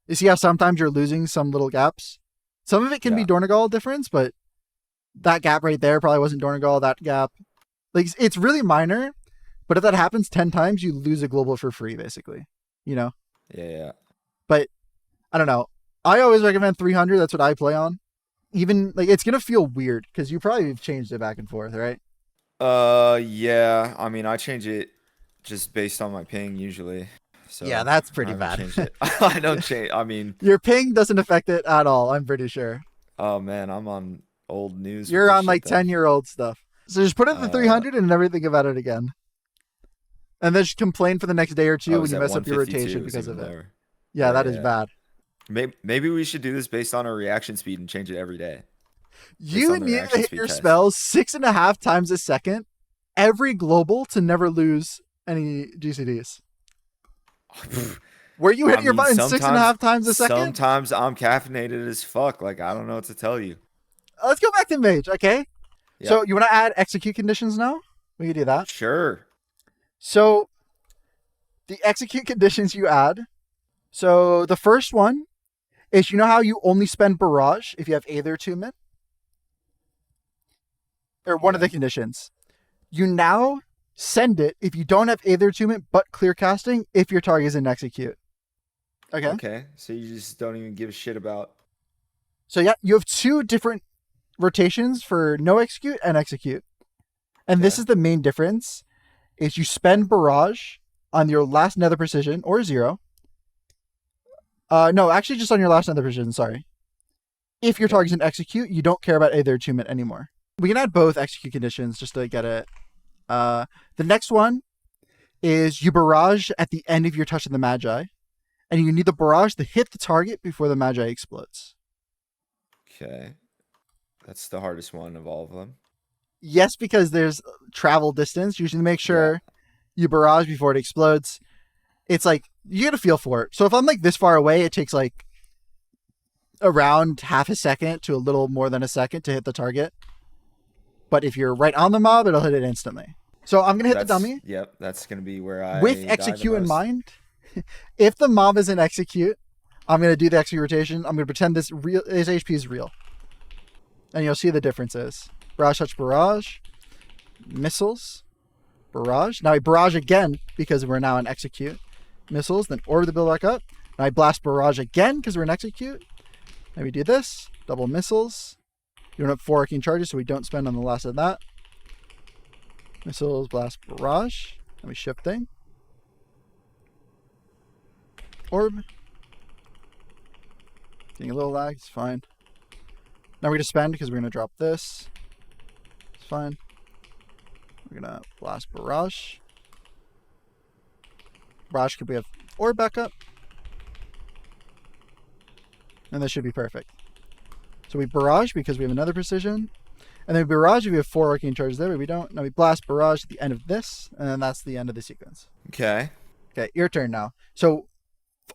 You see how sometimes you're losing some little gaps? Some of it can be Dornagal difference, but that gap right there probably wasn't Dornagal. That gap. Like, it's really minor, but if that happens 10 times, you lose a global for free, basically. You know? Yeah. But I don't know. I always recommend 300. That's what I play on. Even like it's gonna feel weird because you probably have changed it back and forth, right? Yeah. I mean, I change it just based on my ping usually. so Yeah, that's I pretty haven't bad. changed it. I don't change. I mean, Your ping doesn't affect it at all, I'm pretty sure. oh man, I'm on old news with You're this on shit like then. 10-year-old stuff. So just put it to Uh, 300 and never think about it again. And then just complain for the next day or two oh, when it's you at mess up your 152. rotation It was because even of it. lower. Yeah, Yeah, that yeah, is yeah. bad. Maybe we should do this based on our reaction speed and change it every day. Based You on the need to reaction hit speed your test. spells 6.5 times a second, every global, to never lose any GCDs. Were you I hitting your mean, button 6.5 times a second? sometimes I'm caffeinated as fuck. Like, I don't know what to tell you. Let's go back to Mage, okay? Yeah, So you want to add execute conditions now? We can do that. sure. So the execute conditions you add. So the first one is, you know how you only spend barrage if you have Aether Attunement? Or one of Yeah. the conditions. You now send it if you don't have Aether Attunement but clear casting if your target is in execute. Okay? Okay. So you just don't even give a shit about. So yeah, you have two different rotations for no execute and execute. And this Okay. is the main difference, is you spend barrage on your last nether precision or 0. No, actually just on your last nether precision, sorry. If your Okay. target's in execute, you don't care about Aether Attunement anymore. We can add both execute conditions just to get it. The next one is you barrage at the end of your touch of the Magi, and you need the barrage to hit the target before the Magi explodes. Okay. That's the hardest one of all of them. Yes, because there's travel distance. You should make sure you barrage before it explodes. It's like, you get a feel for it. So if I'm like this far away, it takes like around half a second to a little more than a second to hit the target. But if you're right on the mob, it'll hit it instantly. So I'm going to hit the dummy. Yep. That's going to be where I With die the execute in most. mind. If the mob is in execute, I'm going to do the execute rotation. I'm going to pretend this HP is real. And you'll see the differences. Barrage touch barrage. Missiles. Barrage. Now I barrage again because we're now in execute. Missiles. Then orb the build back up. Now I blast barrage again because we're in execute. Now we do this. Double missiles. You don't have 4 arcane charges, so we don't spend on the last of that. Missiles, blast, barrage. Then we shifting. Orb. Getting a little lag, it's fine. Now we're going to spend because we're going to drop this. It's fine. We're going to blast barrage. Barrage, could we have orb back up? And this should be perfect. So we barrage because we have another precision. And then we barrage if we have 4 arcane charges there, but we don't. Now we blast barrage at the end of this, and then that's the end of the sequence. Okay. Okay, your turn now. So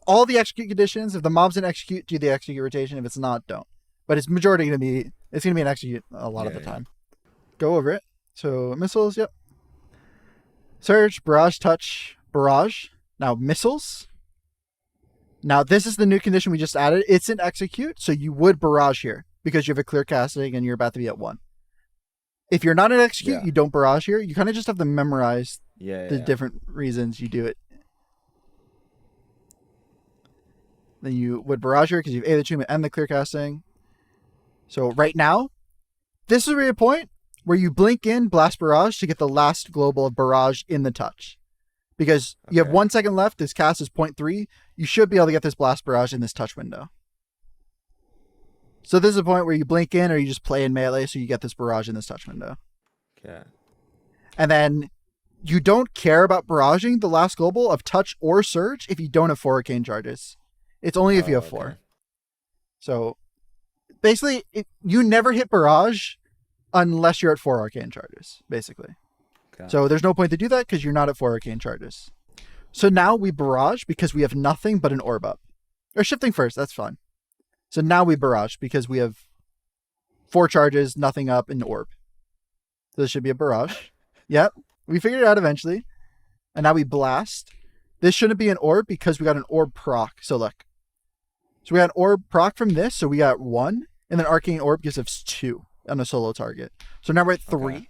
all the execute conditions, if the mob's in execute, do the execute rotation. If it's not, don't. But it's majority going to be, it's going to be an execute a lot of the time. Go over it. So missiles, yep. Surge, barrage, touch, barrage. Now missiles. Now this is the new condition we just added. It's in execute, so you would barrage here because you have a clear casting and you're about to be at 1. If you're not in execute, you don't barrage here. You kind of just have to memorize the different reasons you do it. Then you would barrage here because you have Aether Attunement and the clear casting. So right now, this is a point where you blink in blast barrage to get the last global of barrage in the touch. Because you have 1 second left, this cast is 0.3. You should be able to get this blast barrage in this touch window. So this is a point where you blink in or you just play in melee so you get this barrage in this touch window. Okay. And then you don't care about barraging the last global of touch or surge if you don't have 4 arcane charges. It's only if you have 4. So basically, you never hit barrage unless you're at 4 arcane charges, basically. Okay. So there's no point to do that because you're not at 4 arcane charges. So now we barrage because we have nothing but an orb up. Or shifting first, that's fine. So now we barrage because we have 4 charges, nothing up, and orb. So this should be a barrage. Yep. We figured it out eventually. And now we blast. This shouldn't be an orb because we got an orb proc. So look. So we got an orb proc from this. So we got 1. And then arcane orb gives us 2 on a solo target. So now we're at 3. Okay.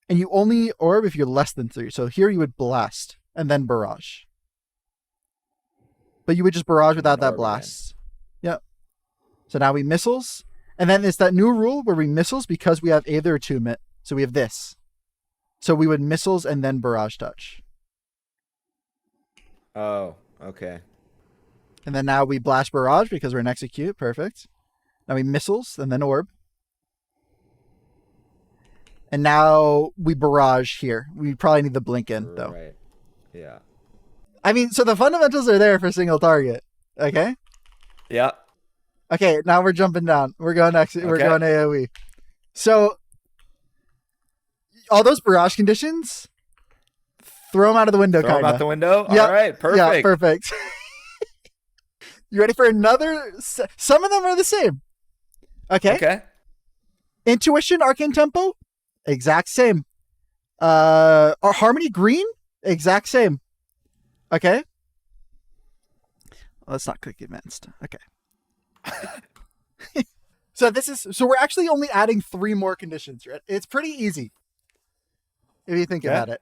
And you only orb if you're less than 3. So here you would blast and then barrage. But you would just barrage without that blast. Yep. So now we missiles. And then it's that new rule where we missiles because we have Aether Attunement. So we have this. So we would missiles and then barrage touch. Oh, Okay. And then now we blast barrage because we're an execute. Perfect. Now we missiles and then orb. And now we barrage here. We probably need the blink in though. Right. Yeah. I mean, so the fundamentals are there for single target. Okay. Yeah. Okay. Now we're jumping down. We're going exit. We're going AOE. So all those barrage conditions, throw them out of the window. Throw them out the window. Yep. All right. Perfect. Yeah. Perfect. You ready for another? Some of them are the same. Okay. Okay. Intuition, arcane tempo, exact same. Harmony green, exact same. Okay. Let's not click advanced. Okay. So we're actually only adding 3 more conditions, right? It's pretty easy if you think about it.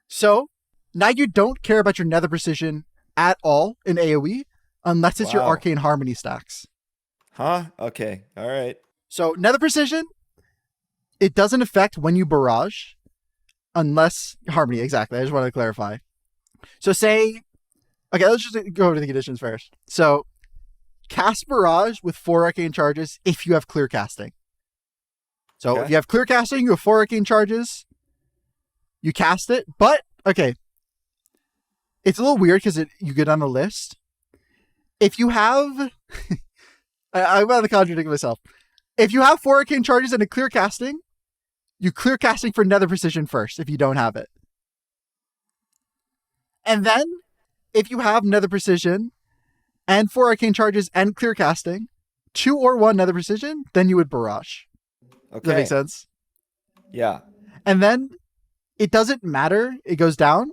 So now you don't care about your nether precision at all in AoE unless it's your arcane harmony stacks. Huh? Okay. All right. So nether precision, it doesn't affect when you barrage unless harmony. Exactly. I just wanted to clarify. So say, okay, let's just go over the conditions first. So cast barrage with 4 arcane charges if you have clear casting. So if you have clear casting, you have 4 arcane charges, you cast it. But okay, it's a little weird because you get on a list. If you have, I'm about to contradict myself. If you have 4 arcane charges and a clear casting, you clear casting for nether precision first if you don't have it. And then if you have nether precision and 4 arcane charges and clear casting, 2 or 1 nether precision, then you would barrage. Okay. Does that make sense? Yeah. And then it doesn't matter. It goes down.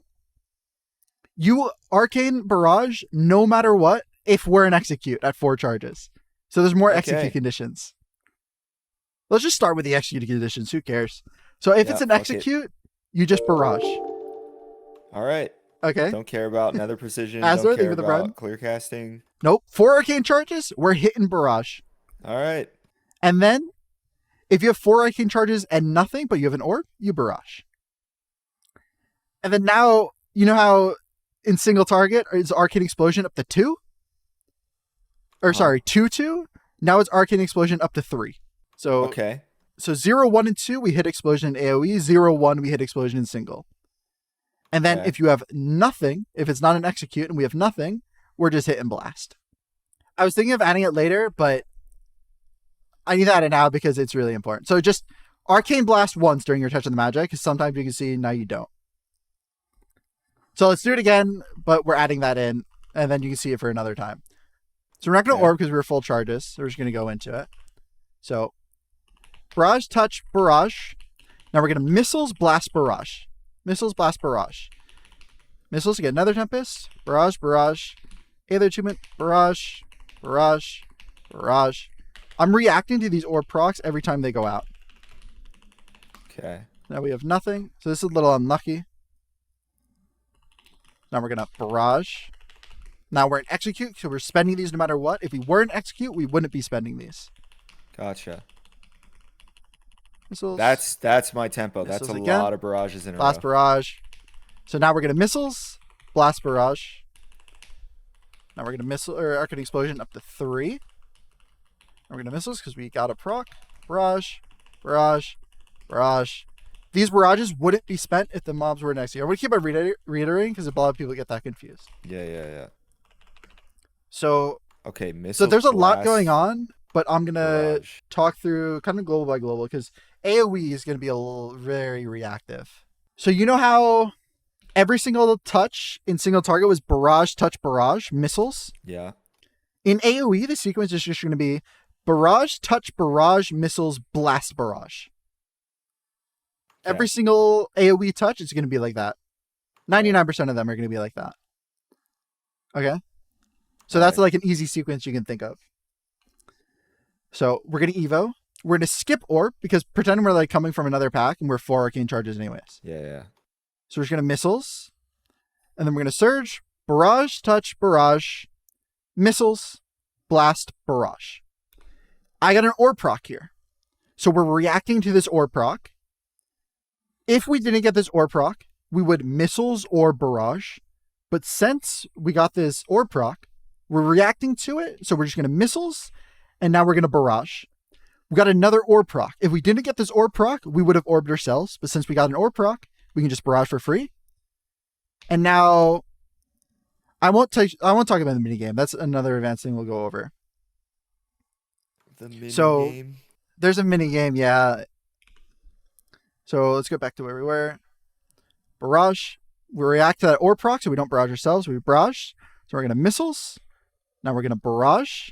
You arcane barrage no matter what if we're an execute at 4 charges. So there's more execute conditions. Let's just start with the execute conditions. Who cares? So if it's an execute, you just barrage. All right. Okay. Don't care about nether precision. Azor, Don't care about clear casting. Nope. 4 arcane charges, we're hitting barrage. All right. And then if you have 4 arcane charges and nothing, but you have an orb, you barrage. And then now, you know how in single target it's arcane explosion up to 2? Or sorry, 2-2. Now it's arcane explosion up to 3. So So 0, 1, and 2, we hit explosion in AoE. 0, 1, we hit explosion in single. And then if you have nothing, if it's not an execute and we have nothing, we're just hit and blast. I was thinking of adding it later, but I need to add it now because it's really important. So just arcane blast once during your touch of the Magi, because sometimes you can see, now you don't. So let's do it again, but we're adding that in, and then you can see it for another time. So we're not going to orb because we're full charges. So we're just going to go into it. So barrage, touch, barrage. Now we're going to missiles, blast, barrage. Missiles, blast, barrage. Missiles to get another Tempest. Barrage, barrage. Aether achievement, barrage, barrage, barrage. I'm reacting to these orb procs every time they go out. Okay. Now we have nothing. So this is a little unlucky. Now we're going to barrage. Now we're in execute, so we're spending these no matter what. If we weren't execute, we wouldn't be spending these. Gotcha. Missiles. That's my tempo. Missiles that's a again. Lot of barrages in a row. Blast barrage. So now we're going to missiles, blast barrage. Now we're going to missile or arcane explosion up to 3. Now we're going to missiles because we got a proc. Barrage, barrage, barrage. These barrages wouldn't be spent if the mobs were next to you. I'm going to keep on reiterating because a lot of people get that confused. Yeah. So okay, missiles, so there's a lot blast, going on, but I'm going to barrage. talk through kind of global by global because AoE is going to be a little very reactive. So you know how every single touch in single target was barrage, touch, barrage, missiles? Yeah. In AoE, the sequence is just going to be barrage, touch, barrage, missiles, blast, barrage. Okay. Every single AoE touch is going to be like that. 99% of them are going to be like that. Okay? So that's like an easy sequence you can think of. So we're going to Evo. We're going to skip orb because pretend we're like coming from another pack and we're 4 arcane charges anyways. Yeah. So we're just going to missiles. And then we're going to surge, barrage, touch, barrage, missiles, blast, barrage. I got an orb proc here. So we're reacting to this orb proc. If we didn't get this orb proc, we would missiles or barrage. But since we got this orb proc, we're reacting to it. So we're just going to missiles. And now we're going to barrage. We got another orb proc. If we didn't get this orb proc, we would have orbed ourselves. But since we got an orb proc, we can just barrage for free. And now I won't talk about the minigame. That's another advanced thing we'll go over. The minigame? So there's a minigame, yeah. So let's go back to where we were. Barrage. We react to that orb proc, so we don't barrage ourselves. We barrage. So we're going to missiles. Now we're going to barrage.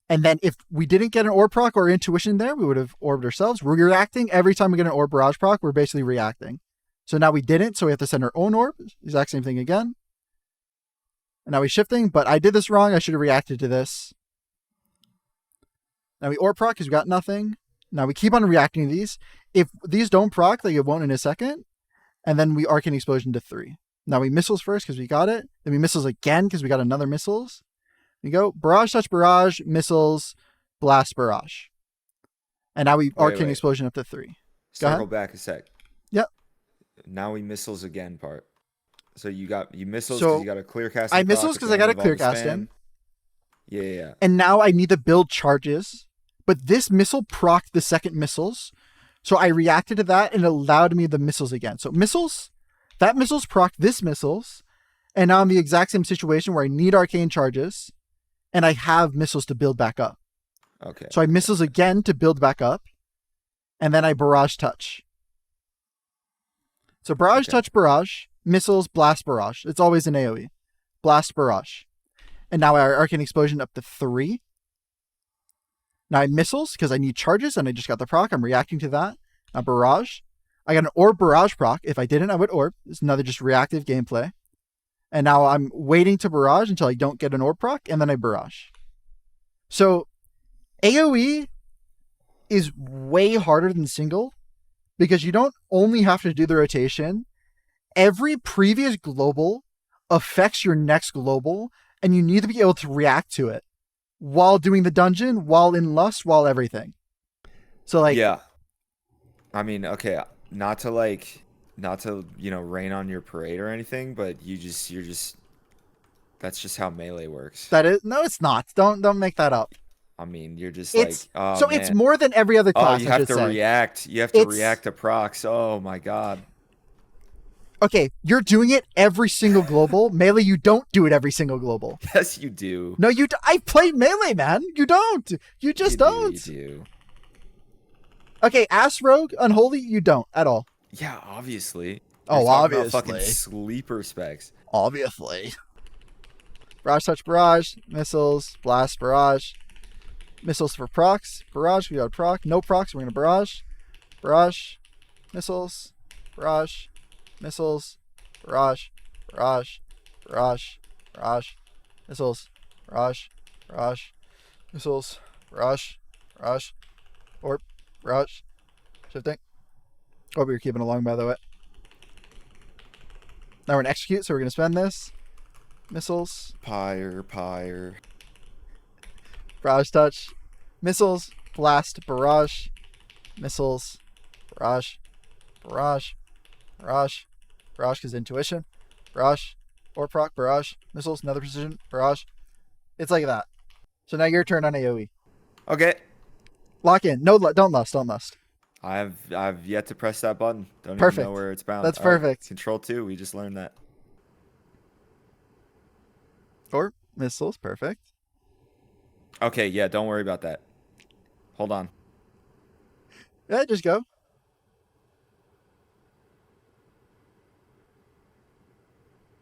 And then if we didn't get an orb proc or intuition there, we would have orbed ourselves. We're reacting every time we get an orb barrage proc. We're basically reacting. So now we didn't, so we have to send our own orb. Exact same thing again. And now we're shifting, but I did this wrong. I should have reacted to this. Now we orb proc because we got nothing. Now we keep on reacting to these. If these don't proc, like it won't in a second. And then we Arcane Explosion to 3. Now we missiles first because we got it. Then we missiles again because we got another missiles. We go barrage, touch, barrage, missiles, blast, barrage. And now we Arcane Explosion up to 3. Circle back a sec. Yep. Now we missiles again part. So you missiles because you got a clear cast. I missiles because I got a clear cast in. Yeah. And now I need to build charges. But this missile procced the second missiles. So I reacted to that and it allowed me the missiles again. So missiles, that missiles procced this missiles. And now I'm in the exact same situation where I need arcane charges. And I have missiles to build back up. Okay. So I missiles again to build back up. And then I barrage touch. So barrage, touch, barrage, missiles, blast, barrage. It's always an AoE. Blast, barrage. And now our Arcane Explosion up to 3. Now I missiles because I need charges and I just got the proc. I'm reacting to that. Now barrage. I got an orb barrage proc. If I didn't, I would orb. It's another just reactive gameplay. And now I'm waiting to barrage until I don't get an orb proc and then I barrage. So AoE is way harder than single because you don't only have to do the rotation. Every previous global affects your next global and you need to be able to react to it while doing the dungeon, while in Lust, while everything. So like, yeah, I mean, okay, not to rain on your parade or anything, but you're just that's just how melee works. That is, no, it's not. Don't make that up. I mean, you're just it's, like, oh, so man. It's more than every other class. Oh, you have to react. You have to react to procs. Oh my god. Okay, you're doing it every single global. Melee, you don't do it every single global. Yes, you do. No, I played Melee, man. You don't. You just don't. You do. Okay, Ass Rogue, Unholy, you don't at all. Yeah, obviously. Oh, obviously. Fucking sleeper specs. Obviously. Barrage, touch, barrage, missiles, blast, barrage, missiles for procs, barrage. We got a proc, no procs. We're gonna barrage, barrage, missiles, barrage. Missiles, barrage, barrage, barrage, barrage, missiles, barrage, barrage, missiles, barrage, barrage, orb, barrage, shifting. Hope you're keeping along, by the way. Now we're going to execute, so we're going to spend this. Missiles. Pyre. Barrage touch. Missiles, blast, barrage, missiles, barrage, barrage, barrage. Barrage because intuition. Barrage. Or proc. Barrage. Missiles. Another precision. Barrage. It's like that. So now your turn on AoE. Okay. Lock in. No, don't lust. I've yet to press that button. Don't Perfect. even know where it's bound. That's perfect. Control 2. We just learned that. Or missiles. Perfect. Okay. Yeah. Don't worry about that. Hold on. Yeah. Just go.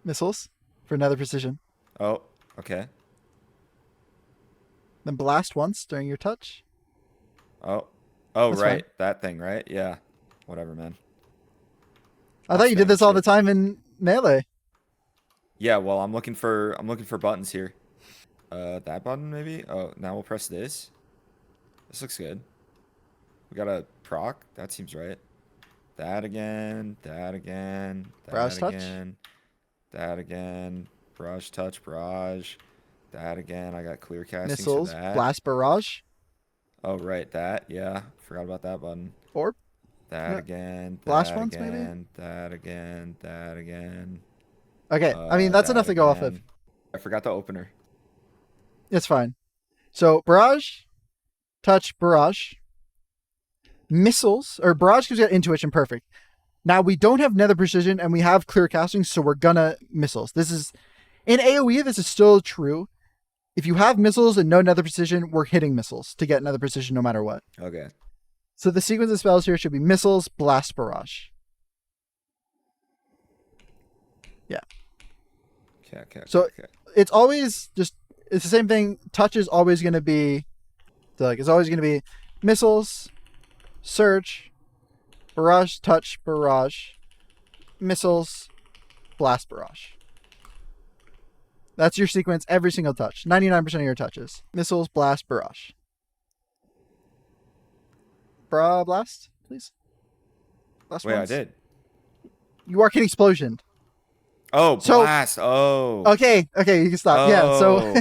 Missiles for another precision. Oh, okay. Then blast once during your touch. Oh, That's right. fine. That thing, right? Yeah. Whatever, man. I thought you did this all the time in Melee. Yeah, well, I'm looking for buttons here. That button maybe? Oh, now we'll press this. This looks good. We got a proc. That seems right. That again. That again. Barrage touch? Again. That again. Barrage touch. Barrage. That again. I got clear casting. Missiles. So that. Blast barrage. Oh, right. That. Yeah. Forgot about that button. Orb. That again. Blast that once, again, maybe? That again. That again. Okay, I mean, that's enough to go off of. Again. I forgot the opener. It's fine. So, barrage, touch, barrage, missiles, or barrage because we got intuition, perfect. Now, we don't have nether precision, and we have clear casting, so we're gonna missiles. This is, in AoE, this is still true. If you have missiles and no nether precision, we're hitting missiles to get nether precision no matter what. Okay. So the sequence of spells here should be missiles, blast, barrage. Yeah. Okay. So it's always just, it's the same thing. Touch is always going to be, so like, it's always going to be missiles, surge, barrage, touch, barrage, missiles, blast, barrage. That's your sequence every single touch. 99% of your touches. Missiles, blast, barrage. Blast, please. Last Wait, ones. I did. You Arcane Explosion. Oh, So- blast. Oh. Okay, you can stop. Yeah, so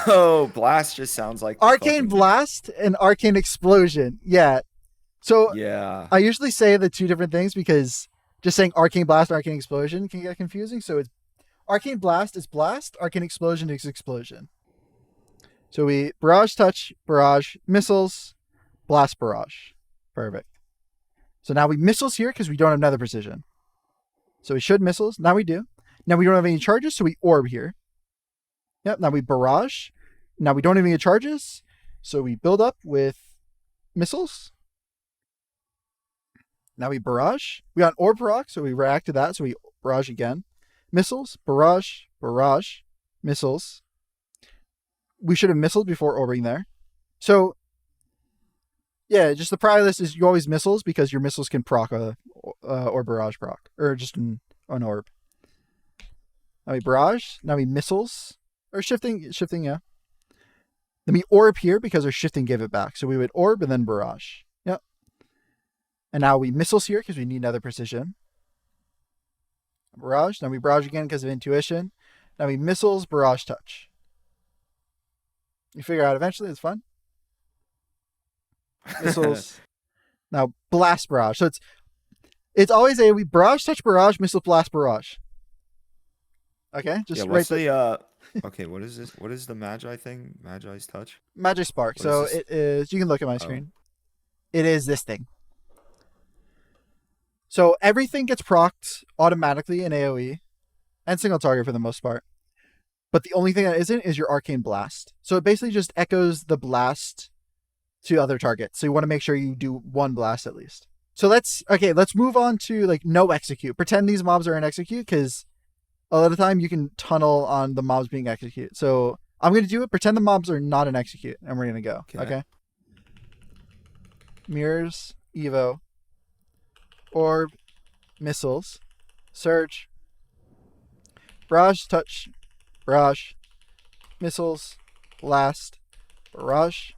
Oh, blast just sounds like the Arcane fucking- Blast and Arcane Explosion. Yeah. So Yeah. I usually say the two different things because just saying Arcane Blast, Arcane Explosion can get confusing. So it's Arcane Blast is blast, Arcane Explosion is explosion. So we barrage, touch, barrage, missiles, blast, barrage. Perfect. So now we missiles here because we don't have nether precision. So we should missiles. Now we do. Now we don't have any charges, so we orb here. Yep. Now we barrage. Now we don't have any charges, so we build up with missiles. Now we barrage. We got an orb rock, so we react to that, so we barrage again. Missiles, barrage, missiles. We should have missiled before orbing there. So, yeah, just the prior list is you always missiles because your missiles can proc or barrage proc, or just an orb. Now we barrage. Now we missiles. Or shifting, yeah. Then we orb here because our shifting gave it back. So we would orb and then barrage. Yep. And now we missiles here because we need nether precision. Barrage. Now we barrage again because of intuition. Now we missiles, barrage, touch. You figure out eventually, it's fun. Missiles. Now blast, barrage. So it's always we barrage, touch, barrage, missile, blast, barrage. Okay, just what's the okay, what is this? What is the Magi thing? Magi's touch? Magi Spark. What So is this? it is, you can look at my screen. It is this thing. So everything gets procced automatically in AoE and single target for the most part. But the only thing that isn't is your Arcane Blast. So it basically just echoes the blast to other targets. So you want to make sure you do one blast at least. So let's move on to like no execute. Pretend these mobs are in execute because a lot of the time you can tunnel on the mobs being execute. So I'm going to do it. Pretend the mobs are not in execute and we're going to go. Okay. Mirrors, Evo, orb, missiles, surge, barrage, touch, barrage, missiles, blast, barrage,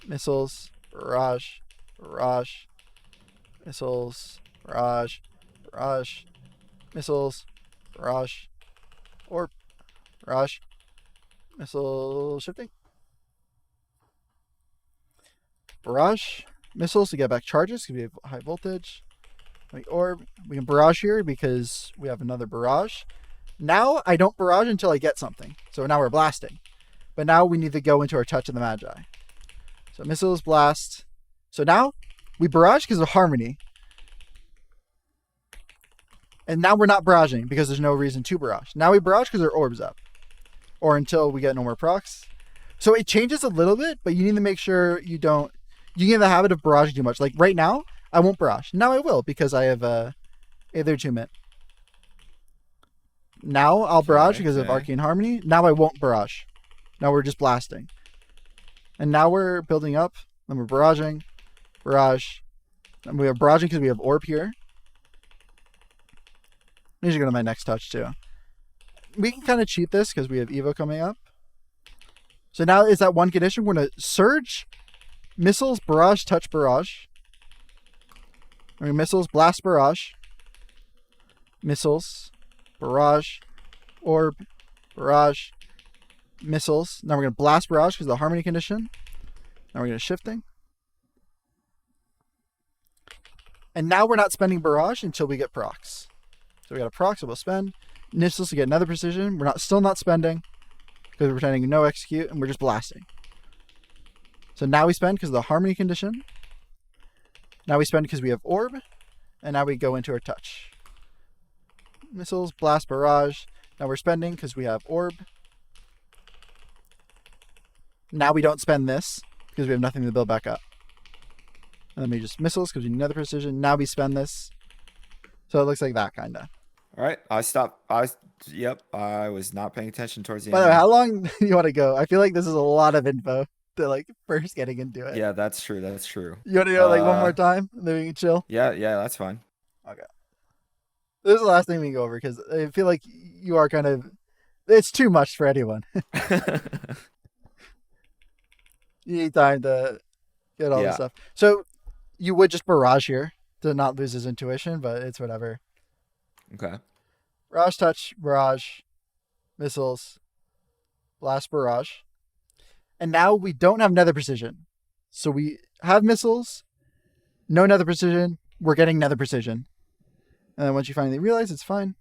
missiles, barrage, missiles, barrage, missiles, barrage, orb, barrage, missile shifting, barrage, missiles to get back charges because we have high voltage. We orb, we can barrage here because we have another barrage. Now I don't barrage until I get something. So now we're blasting. But now we need to go into our touch of the Magi. So missiles, blast. So now we barrage because of harmony. And now we're not barraging because there's no reason to barrage. Now we barrage because our orb's up. Or until we get no more procs. So it changes a little bit, but you need to make sure you get in the habit of barraging too much. Like right now, I won't barrage. Now I will because I have their 2-minute. Now I'll barrage because of Arcane Harmony. Now I won't barrage. Now we're just blasting. And now we're building up. Then we're barraging. Barrage. And we are barraging because we have orb here. I need to go to my next touch too. We can kind of cheat this because we have Evo coming up. So now is that one condition. We're going to surge, missiles, barrage, touch, barrage. Missiles, blast, barrage. Missiles, barrage, orb, barrage, missiles. Now we're going to blast barrage because of the harmony condition. Now we're going to shifting. And now we're not spending barrage until we get procs. So we got a proc, so we'll spend. missiles to get another precision. We're still not spending because we're pretending no execute, and we're just blasting. So now we spend because of the harmony condition. Now we spend because we have orb, and now we go into our touch. Missiles, blast, barrage. Now we're spending because we have orb. Now we don't spend this because we have nothing to build back up. And then we just missiles because we need another precision. Now we spend this. So it looks like that kind of. All right, I stopped. Yep, I was not paying attention towards the end. By the way, how long do you want to go? I feel like this is a lot of info to like first getting into it. Yeah, that's true. That's true. You want to go like one more time, and then we can chill? Yeah, that's fine. Okay. This is the last thing we can go over because I feel like you are kind of. It's too much for anyone. You need time to get all this stuff. So you would just barrage here to not lose his intuition, but it's whatever. Okay. Barrage, touch, barrage, missiles, blast, barrage. And now we don't have nether precision. So we have missiles, no nether precision, we're getting nether precision. And then once you finally realize it's fine,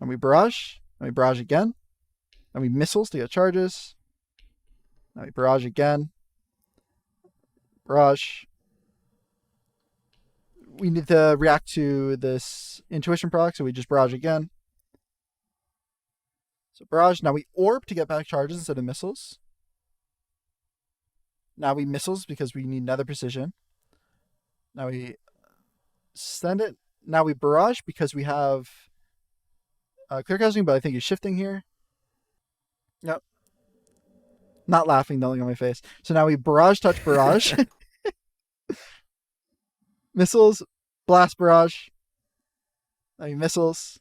and we barrage again, and we missiles to get charges. Now we barrage again. Barrage. We need to react to this intuition proc, so we just barrage again. So barrage. Now we orb to get back charges instead of missiles. Now we missiles because we need nether precision. Now we send it. Now we barrage because we have clear casting, but I think he's shifting here. Yep. Not laughing, the look on my face. So now we barrage, touch, barrage. Missiles, blast, barrage. Now we missiles.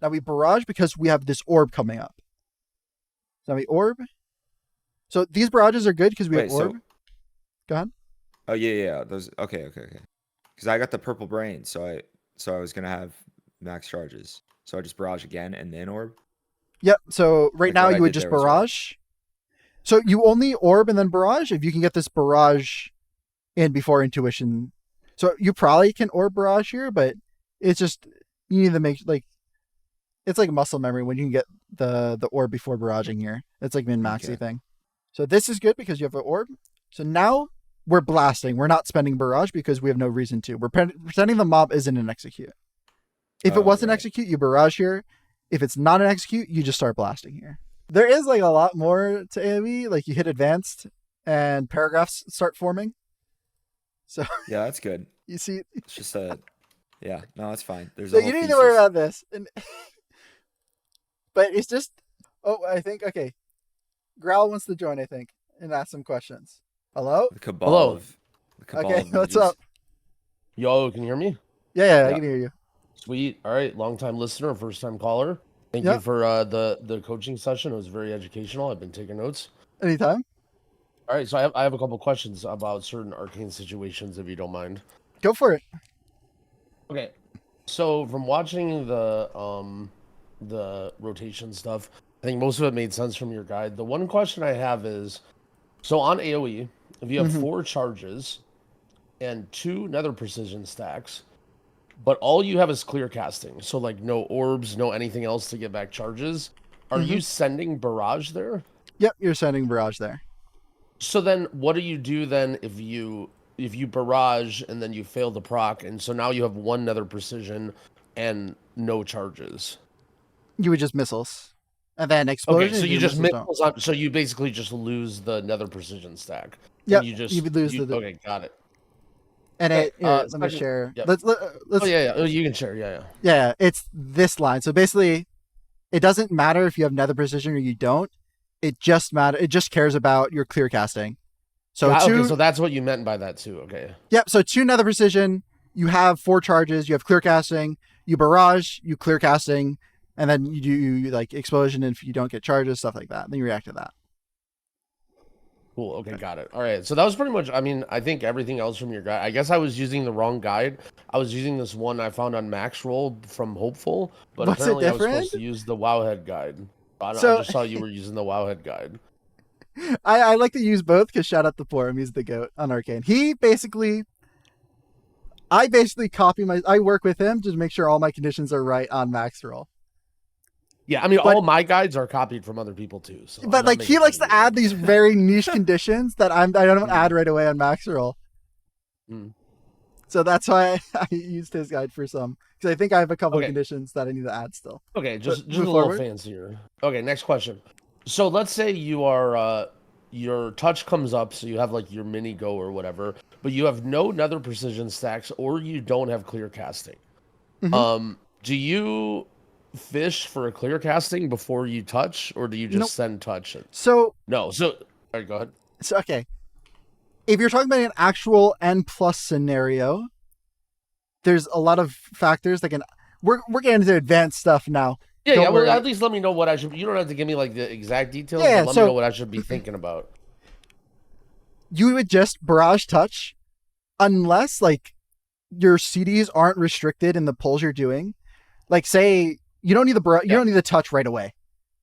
Now we barrage because we have this orb coming up. Now we orb. So these barrages are good because we have orb. Go ahead. Oh yeah. Those. Okay. Because I got the purple brain, so I was gonna have max charges. So I just barrage again and then orb. Yep. So right now you would just barrage. So you only orb and then barrage if you can get this barrage in before intuition. So you probably can orb barrage here, but it's just you need to make it's like muscle memory when you can get the orb before barraging here. It's like min-maxy thing. So this is good because you have an orb. So now we're blasting. We're not spending barrage because we have no reason to. We're pretending the mob isn't an execute. If it wasn't execute, you barrage here. If it's not an execute, you just start blasting here. There is like a lot more to AoE. Like you hit advanced and paragraphs start forming. So yeah, that's good. You see, it's just no, that's fine. There's so you need to worry about this. But it's just, I think Growl wants to join, I think, and ask some questions. Hello. The cabal. Hello. The cabal okay, what's up? Yo, can you hear me? Yeah, I can hear you. Sweet. All right, long time listener, first time caller. Thank you for the coaching session. It was very educational. I've been taking notes. Anytime. All right, so I have a couple questions about certain arcane situations, if you don't mind. Go for it. Okay, so from watching the rotation stuff, I think most of it made sense from your guide. The one question I have is, so on AoE, if you have 4 charges and 2 nether precision stacks, but all you have is clear casting, so like no orbs, no anything else to get back charges, are you sending barrage there? Yep, you're sending barrage there. So then what do you do then if you barrage and then you fail the proc, and so now you have 1 nether precision and no charges? You would just missiles. And then explosion. Okay, so you just missiles on, so you basically just lose the nether precision stack. Yeah, you would lose the. Okay, got it. And let me share. Yep. Let's. Oh yeah. Oh, you can share. Yeah. Yeah, it's this line. So basically, it doesn't matter if you have nether precision or you don't. It just cares about your clear casting. So okay, so that's what you meant by that too. Okay. Yep. So 2 nether precision. You have 4 charges. You have clear casting. You barrage. You clear casting, and then you do like explosion. And if you don't get charges, stuff like that, then you react to that. Cool. Okay, got it. All right. So that was pretty much, I mean, I think everything else from your guide. I guess I was using the wrong guide. I was using this one I found on Max Roll from Hopeful, but apparently I was supposed to use the Wowhead guide. I just saw you were using the Wowhead guide. I like to use both because shout out to Poor him. He's the GOAT on Arcane. He basically, I basically I work with him to make sure all my conditions are right on max roll. Yeah, I mean, all my guides are copied from other people too. So but like he likes to add these very niche conditions that I don't add right away on max roll. So that's why I used his guide for some, because I think I have a couple of conditions that I need to add still. Okay, just a little fancier. Okay, next question. So let's say you are your touch comes up, so you have like your mini go or whatever, but you have no nether precision stacks, or you don't have clear casting. Do you fish for a clear casting before you touch, or do you just send touch? So all right, go ahead. So okay, if you're talking about an actual N+ scenario, there's a lot of factors that can. We're getting into advanced stuff now. Yeah, well, at least let me know what I should. You don't have to give me like the exact details. Yeah, but let me know what I should be thinking about. You would just barrage touch, unless like your CDs aren't restricted in the pulls you're doing. Like, say you don't need the touch right away.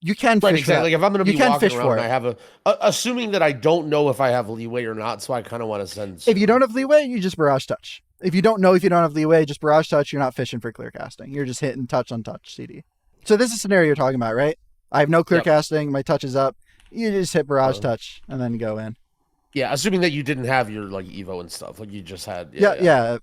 You can fish exactly. Like if I'm going to be walking around, I have assuming that I don't know if I have leeway or not, so I kind of want to send. If you don't have leeway, you just barrage touch. If you don't know if you don't have leeway, just barrage touch. You're not fishing for clear casting. You're just hitting touch on touch CD. So this is a scenario you're talking about, right? I have no clear casting. My touch is up. You just hit barrage touch and then go in. Yeah, assuming that you didn't have your like Evo and stuff, like you just had. Yeah.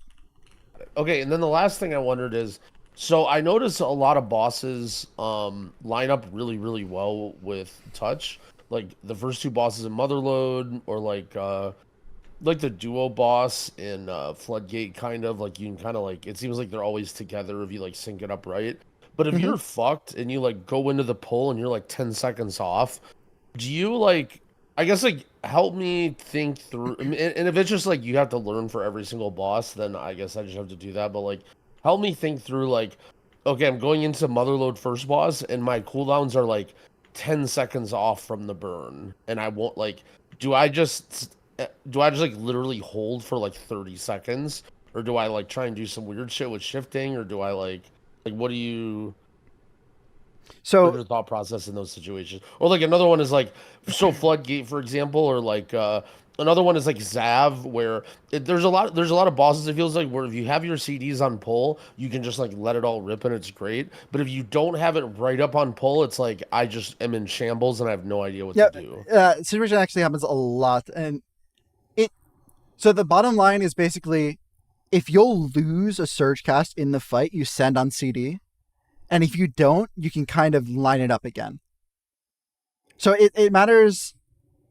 Okay, and then the last thing I wondered is, so I noticed a lot of bosses line up really, really well with touch. Like the first two bosses in Motherlode, or like the duo boss in Floodgate, kind of like you can kind of like, it seems like they're always together if you like sync it up right. But if you're fucked and you like go into the pull and you're like 10 seconds off, do you like, I guess like help me think through, and if it's just like you have to learn for every single boss, then I guess I just have to do that. But like help me think through like, okay, I'm going into Motherlode first boss and my cooldowns are like 10 seconds off from the burn, and I won't like, do I just like literally hold for like 30 seconds, or do I like try and do some weird shit with shifting, or do I like what do you, what's your thought process in those situations? Or like another one is like, so Floodgate, for example, or like another one is like Zav, where there's a lot of bosses, it feels like, where if you have your CDs on pull, you can just like let it all rip and it's great. But if you don't have it right up on pull, it's like I just am in shambles and I have no idea what to do. Situation actually happens a lot, and so the bottom line is basically, if you'll lose a surge cast in the fight, you send on CD. And if you don't, you can kind of line it up again. So it matters.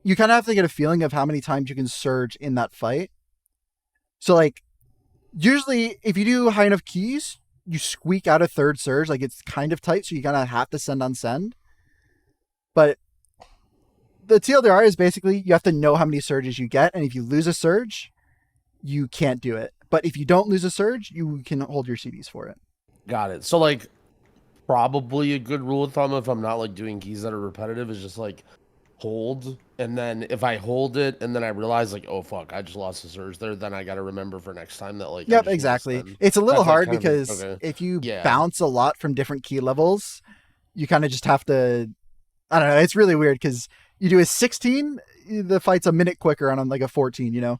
You kind of have to get a feeling of how many times you can surge in that fight. So like, usually if you do high enough keys, you squeak out a third surge. Like it's kind of tight, so you kind of have to send on send. But the TLDR is basically you have to know how many surges you get. And if you lose a surge, you can't do it. But if you don't lose a surge, you can hold your CDs for it. Got it. So like, probably a good rule of thumb, if I'm not like doing keys that are repetitive, is just like hold, and then if I hold it and then I realize like, oh fuck, I just lost a surge there, then I got to remember for next time that like. Yep, exactly. It's a little hard because if you bounce a lot from different key levels, you kind of just have to. I don't know. It's really weird because you do a 16, the fight's a minute quicker on like a 14. You know.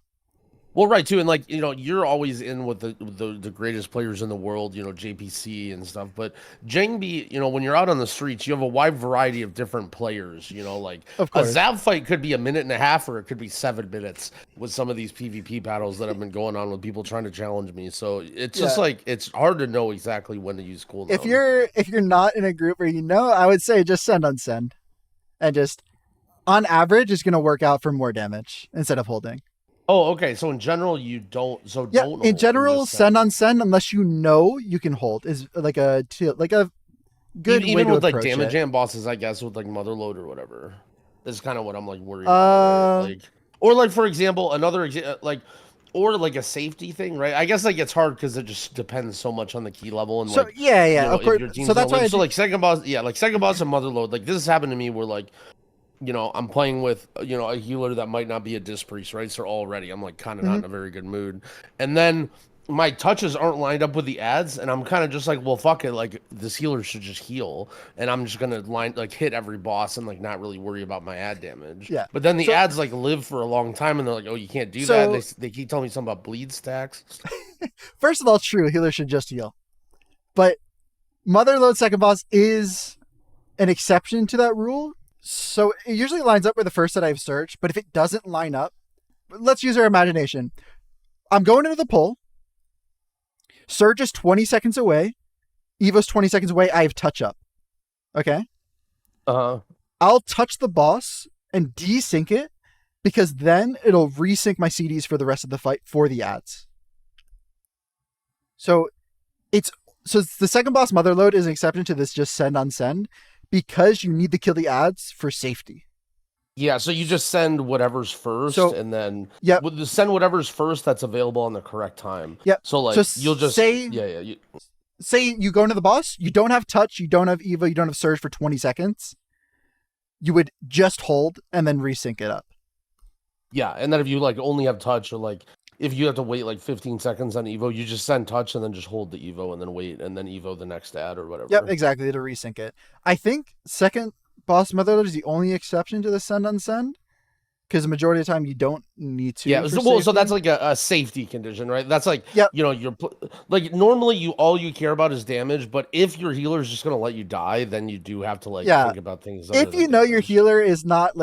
Well, right too, and like you're always in with the greatest players in the world, JPC and stuff. But Jangbi, when you're out on the streets, you have a wide variety of different players. Like of course. A Zav fight could be a minute and a half, or it could be 7 minutes with some of these PvP battles that have been going on with people trying to challenge me. So it's just like it's hard to know exactly when to use cooldown. If you're not in a group where I would say just send on send, and just on average is going to work out for more damage instead of holding. Oh, okay. So in general, you don't. So yeah, don't. In general, send on send unless you know you can hold is like a good even way to with like approach damage it. and bosses, I guess, with like Motherlode or whatever. This is kind of what I'm like worried about. Right? Like, or like for example, or like a safety thing, right? I guess like it's hard because it just depends so much on the key level and so like of course. So that's why. So like second boss and Motherlode, like this has happened to me where like. I'm playing with, a healer that might not be a disc priest, right? So already I'm like kind of not in a very good mood. And then my touches aren't lined up with the ads. And I'm kind of just like, well, fuck it. Like this healer should just heal. And I'm just going to hit every boss and like not really worry about my ad damage. Yeah. But then the ads like live for a long time and they're like, oh, you can't do that. They keep telling me something about bleed stacks. First of all, true, healer should just heal. But Motherload second boss is an exception to that rule. So it usually lines up with the first that I've searched, but if it doesn't line up, let's use our imagination. I'm going into the pull. Surge is 20 seconds away. Evo's 20 seconds away. I have touch up. Okay? Uh-huh. I'll touch the boss and desync it because then it'll resync my CDs for the rest of the fight for the ads. So the second boss Motherload is an exception to this just send on send because you need to kill the ads for safety. Yeah, so you just send whatever's first, and then send whatever's first that's available on the correct time. Yep. So like you'll just say say you go into the boss, you don't have touch, you don't have Evo, you don't have surge for 20 seconds. You would just hold and then resync it up. Yeah, and then if you like only have touch, or like if you have to wait like 15 seconds on Evo, you just send touch and then just hold the Evo and then wait and then Evo the next ad or whatever. Yep, exactly, to resync it. I think second boss Motherload is the only exception to the send on send, because the majority of the time you don't need to. Yeah, so that's like a safety condition, right? That's like, you know, you're like normally all you care about is damage, but if your healer is just gonna let you die, then you do have to like think about things. If you know your healer is not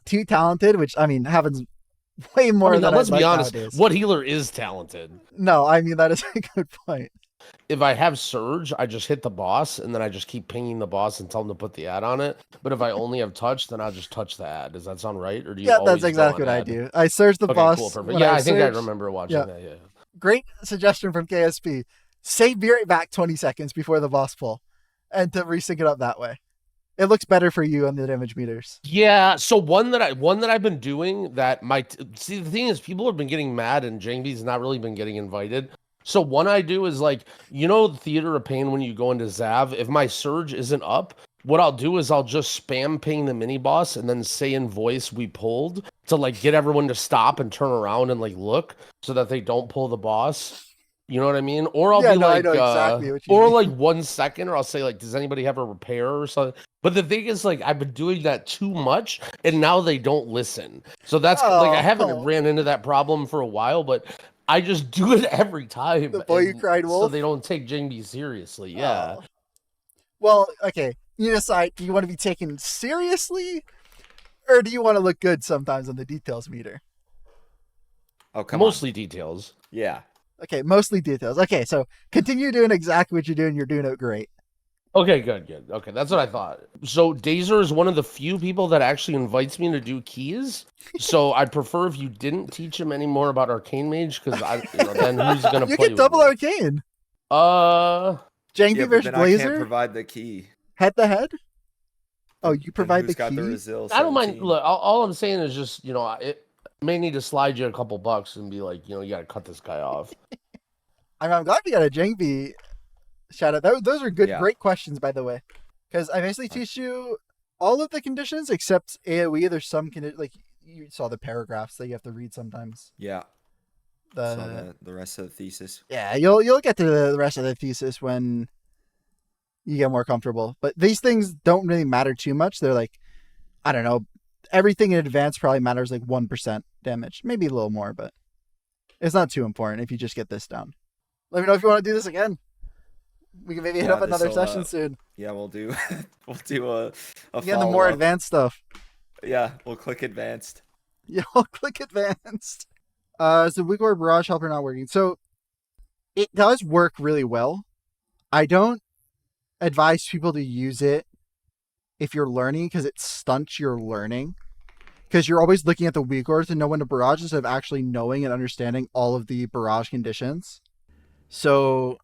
too talented, which I mean happens way more than let's be honest. Nowadays. What healer is talented? No, I mean that is a good point. If I have surge, I just hit the boss and then I just keep pinging the boss and tell him to put the ad on it. But if I only have touch, then I'll just touch the ad. Does that sound right? Or do you? Yeah, that's exactly what I do. I surge the boss. Cool, perfect. Yeah, I think I remember watching that. Yeah. Great suggestion from KSP. Save be right back 20 seconds before the boss pull, and to resync it up that way. It looks better for you on the damage meters. Yeah. So one that I've been doing that see the thing is people have been getting mad and Jangby's not really been getting invited. So one I do is like, you know, Theater of Pain when you go into Zav, if my surge isn't up, what I'll do is I'll just spam ping the mini boss and then say in voice we pulled to like get everyone to stop and turn around and like look so that they don't pull the boss. You know what I mean? Or I'll be like, I know exactly what you or mean. like 1 second, or I'll say like, does anybody have a repair or something? But the thing is, like, I've been doing that too much, and now they don't listen. So that's like I haven't ran into that problem for a while, but I just do it every time. The boy you cried wolf. So they don't take Jingby seriously. Yeah. Well, okay. You decide. Do you want to be taken seriously, or do you want to look good sometimes on the details meter? Oh, come on. Mostly details. Yeah. Okay, mostly details. Okay, so continue doing exactly what you're doing. You're doing it great. Okay, good. Okay, that's what I thought. So Daizr is one of the few people that actually invites me to do keys. So I'd prefer if you didn't teach him any more about Arcane Mage, because then who's gonna play? You can double Arcane. Jangby versus I can't Daizr. Provide the key. Head to head. Oh, you provide the key. I don't mind. Look, all I'm saying is just it may need to slide you a couple bucks and be like, you got to cut this guy off. I'm glad we got a Jangby shout out. Those are good, great questions, by the way. Because I basically teach you all of the conditions except AoE. There's some like you saw the paragraphs that you have to read sometimes. Yeah. The rest of the thesis. Yeah, you'll get to the rest of the thesis when you get more comfortable. But these things don't really matter too much. They're like, I don't know, everything in advance probably matters like 1% damage, maybe a little more, but it's not too important if you just get this down. Let me know if you want to do this again. We can maybe hit up another session soon. Yeah, we'll do a again, the more advanced stuff. Yeah, we'll click advanced. Yeah, we'll click advanced. So Weakauras barrage helper not working. So it does work really well. I don't advise people to use it if you're learning, because it stunts your learning. Because you're always looking at the Weakauras to know when to barrage instead of actually knowing and understanding all of the barrage conditions. So,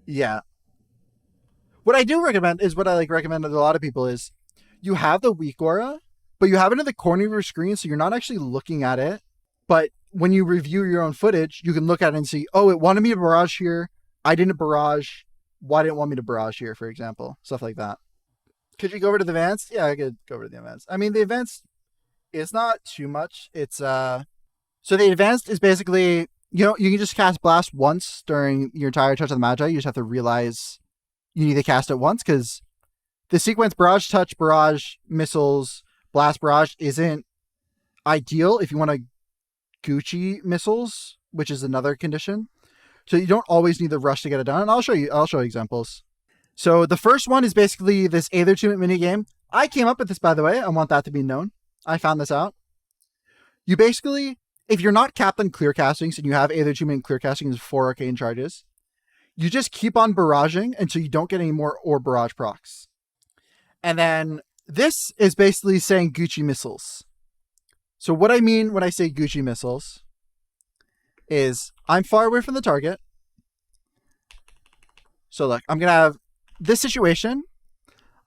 yeah. What I do recommend is what I recommend to a lot of people is you have the Weakaura, but you have it in the corner of your screen, so you're not actually looking at it. But when you review your own footage, you can look at it and see, oh, it wanted me to barrage here. I didn't barrage. Why didn't it want me to barrage here, for example? Stuff like that. Could you go over to the advanced? Yeah, I could go over to the advanced. I mean, the advanced is not too much. It's so the advanced is basically, you can just cast blast once during your entire touch of the Magi. You just have to realize you need to cast it once, because the sequence barrage, touch, barrage, missiles, blast, barrage isn't ideal if you want to Gucci missiles, which is another condition. So you don't always need the rush to get it done. And I'll show you examples. So the first one is basically this Aether Tumult mini game. I came up with this, by the way. I want that to be known. I found this out. You basically, if you're not capped on clear castings and you have Aether Tumult clear castings 4 arcane charges, you just keep on barraging until you don't get any more or barrage procs. And then this is basically saying Gucci missiles. So what I mean when I say Gucci missiles is I'm far away from the target. So look, I'm going to have this situation.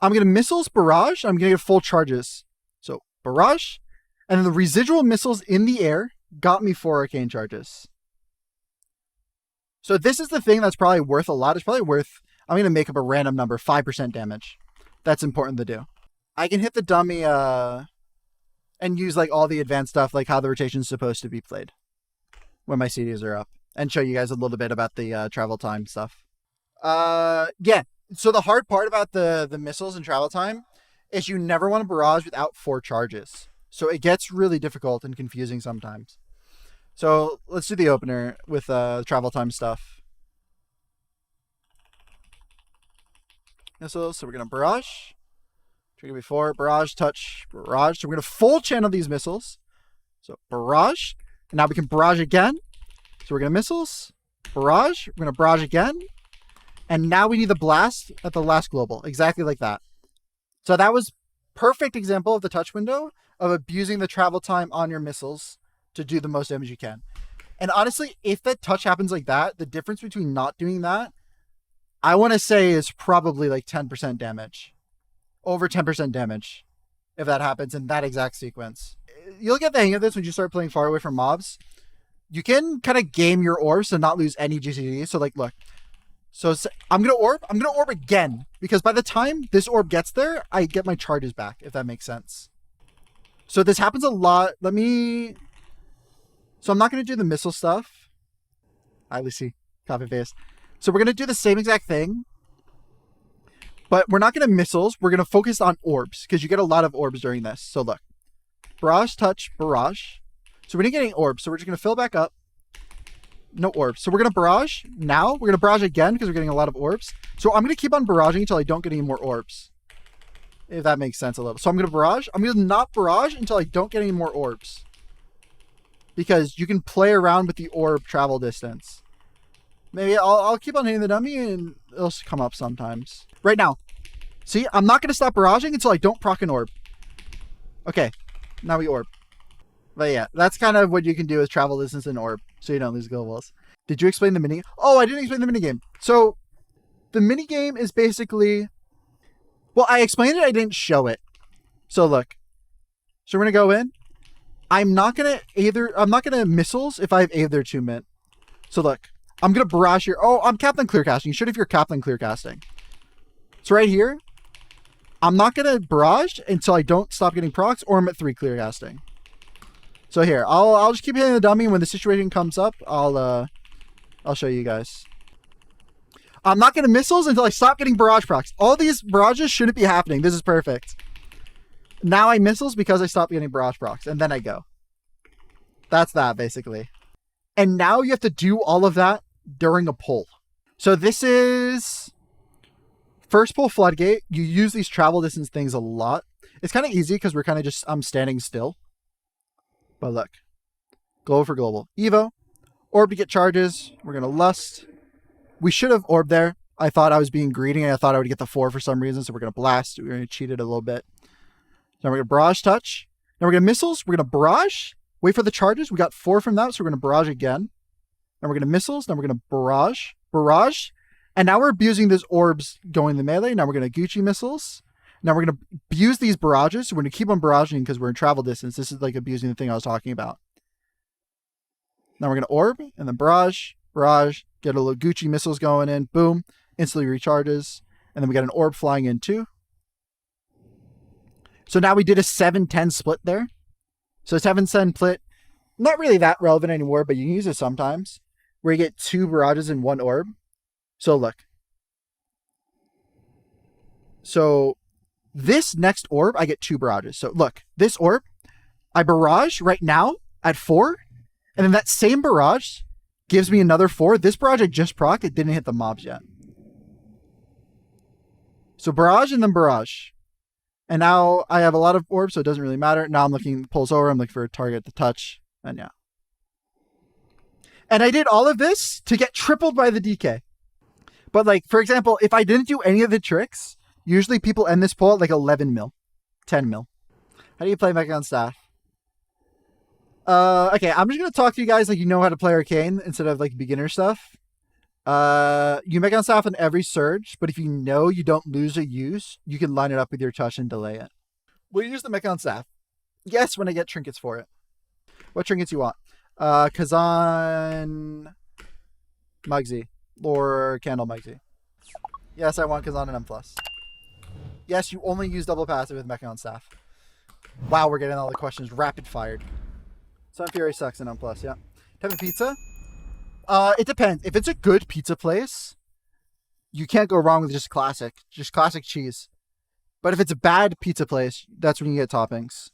I'm going to missiles barrage. I'm going to get full charges. So barrage. And then the residual missiles in the air got me 4 arcane charges. So this is the thing that's probably worth a lot. It's probably worth, I'm going to make up a random number, 5% damage. That's important to do. I can hit the dummy and use like all the advanced stuff, like how the rotation is supposed to be played when my CDs are up, and show you guys a little bit about the travel time stuff. Yeah. So the hard part about the missiles and travel time is you never want to barrage without 4 charges. So it gets really difficult and confusing sometimes. So let's do the opener with travel time stuff. Missiles. So we're going to barrage. Trigger before. Barrage, touch, barrage. So we're going to full channel these missiles. So barrage. And now we can barrage again. So we're going to missiles. Barrage. We're going to barrage again. And now we need the blast at the last global. Exactly like that. So that was perfect example of the touch window of abusing the travel time on your missiles to do the most damage you can. And honestly, if that touch happens like that, the difference between not doing that, I want to say is probably like 10% damage. Over 10% damage if that happens in that exact sequence. You'll get the hang of this when you start playing far away from mobs. You can kind of game your orbs to not lose any GCD. So like, look. So I'm going to orb again. Because by the time this orb gets there, I get my charges back, if that makes sense. So this happens a lot. So I'm not going to do the missile stuff. I see. Copy paste. So we're going to do the same exact thing. But we're not going to missiles. We're going to focus on orbs. Because you get a lot of orbs during this. So look. Barrage, touch, barrage. So we're not getting orbs. So we're just going to fill back up. No orbs. So we're going to barrage. Now we're going to barrage again because we're getting a lot of orbs. So I'm going to keep on barraging until I don't get any more orbs. If that makes sense a little. So I'm going to barrage. I'm going to not barrage until I don't get any more orbs. Because you can play around with the orb travel distance. Maybe I'll keep on hitting the dummy and it'll come up sometimes. Right now. See, I'm not going to stop barraging until I don't proc an orb. Okay. Now we orb. But yeah, that's kind of what you can do with travel distance and orb. So you don't lose globals. Did you explain the mini? Oh, I didn't explain the mini game. So the mini game is basically, well, I explained it. I didn't show it. So look, so we're going to go in. I'm not going to missiles if I have Aether Tumult. So look, I'm going to barrage here. Oh, I'm capped on clear casting. You should if you're capped on clear casting. So right here, I'm not going to barrage until I don't stop getting procs or I'm at 3 clear casting. So here, I'll just keep hitting the dummy. When the situation comes up, I'll show you guys. I'm not going to missiles until I stop getting barrage procs. All these barrages shouldn't be happening. This is perfect. Now I missiles because I stopped getting barrage procs, and then I go. That's that, basically. And now you have to do all of that during a pull. So this is first pull floodgate. You use these travel distance things a lot. It's kind of easy because we're kind of just, I'm standing still. But look, global for global. Evo, orb to get charges. We're going to lust. We should have orb there. I thought I was being greedy and I thought I would get the 4 for some reason. So we're going to blast. We're going to cheat it a little bit. Now we're going to barrage touch. Now we're going to missiles. We're going to barrage. Wait for the charges. We got 4 from that. So we're going to barrage again. Then we're going to missiles. Then we're going to barrage. Barrage. And now we're abusing those orbs going the melee. Now we're going to Gucci missiles. Now we're going to abuse these barrages. So we're going to keep on barraging because we're in travel distance. This is like abusing the thing I was talking about. Now we're going to orb and then barrage, barrage, get a little Gucci missiles going in. Boom. Instantly recharges. And then we got an orb flying in too. So now we did a 7-10 split there. So 7-10 split, not really that relevant anymore, but you can use it sometimes. Where you get 2 barrages in 1 orb. So look. So this next orb, I get 2 barrages. So look, this orb, I barrage right now at 4. And then that same barrage gives me another 4. This barrage I just proc, it didn't hit the mobs yet. So barrage and then barrage. And now I have a lot of orbs, so it doesn't really matter. Now I'm looking, pulls over, I'm looking for a target to touch, and yeah. And I did all of this to get tripled by the DK. But like, for example, if I didn't do any of the tricks, usually people end this pull at like 11 mil, 10 mil. How do you play Mega on staff? Okay, I'm just going to talk to you guys like you know how to play Arcane instead of like beginner stuff. You make on staff on every surge, but if you know you don't lose a use, you can line it up with your touch and delay it. We'll use the mech on staff. Yes, when I get trinkets for it. What trinkets you want? Kazan, Muggsy, or Candle Muggsy. Yes, I want Kazan and M+. Yes, you only use double passive with mech on staff. Wow, we're getting all the questions rapid fired. Sun Fury sucks in M+, yeah. Type of pizza? It depends. If it's a good pizza place, you can't go wrong with just classic cheese. But if it's a bad pizza place, that's when you get toppings.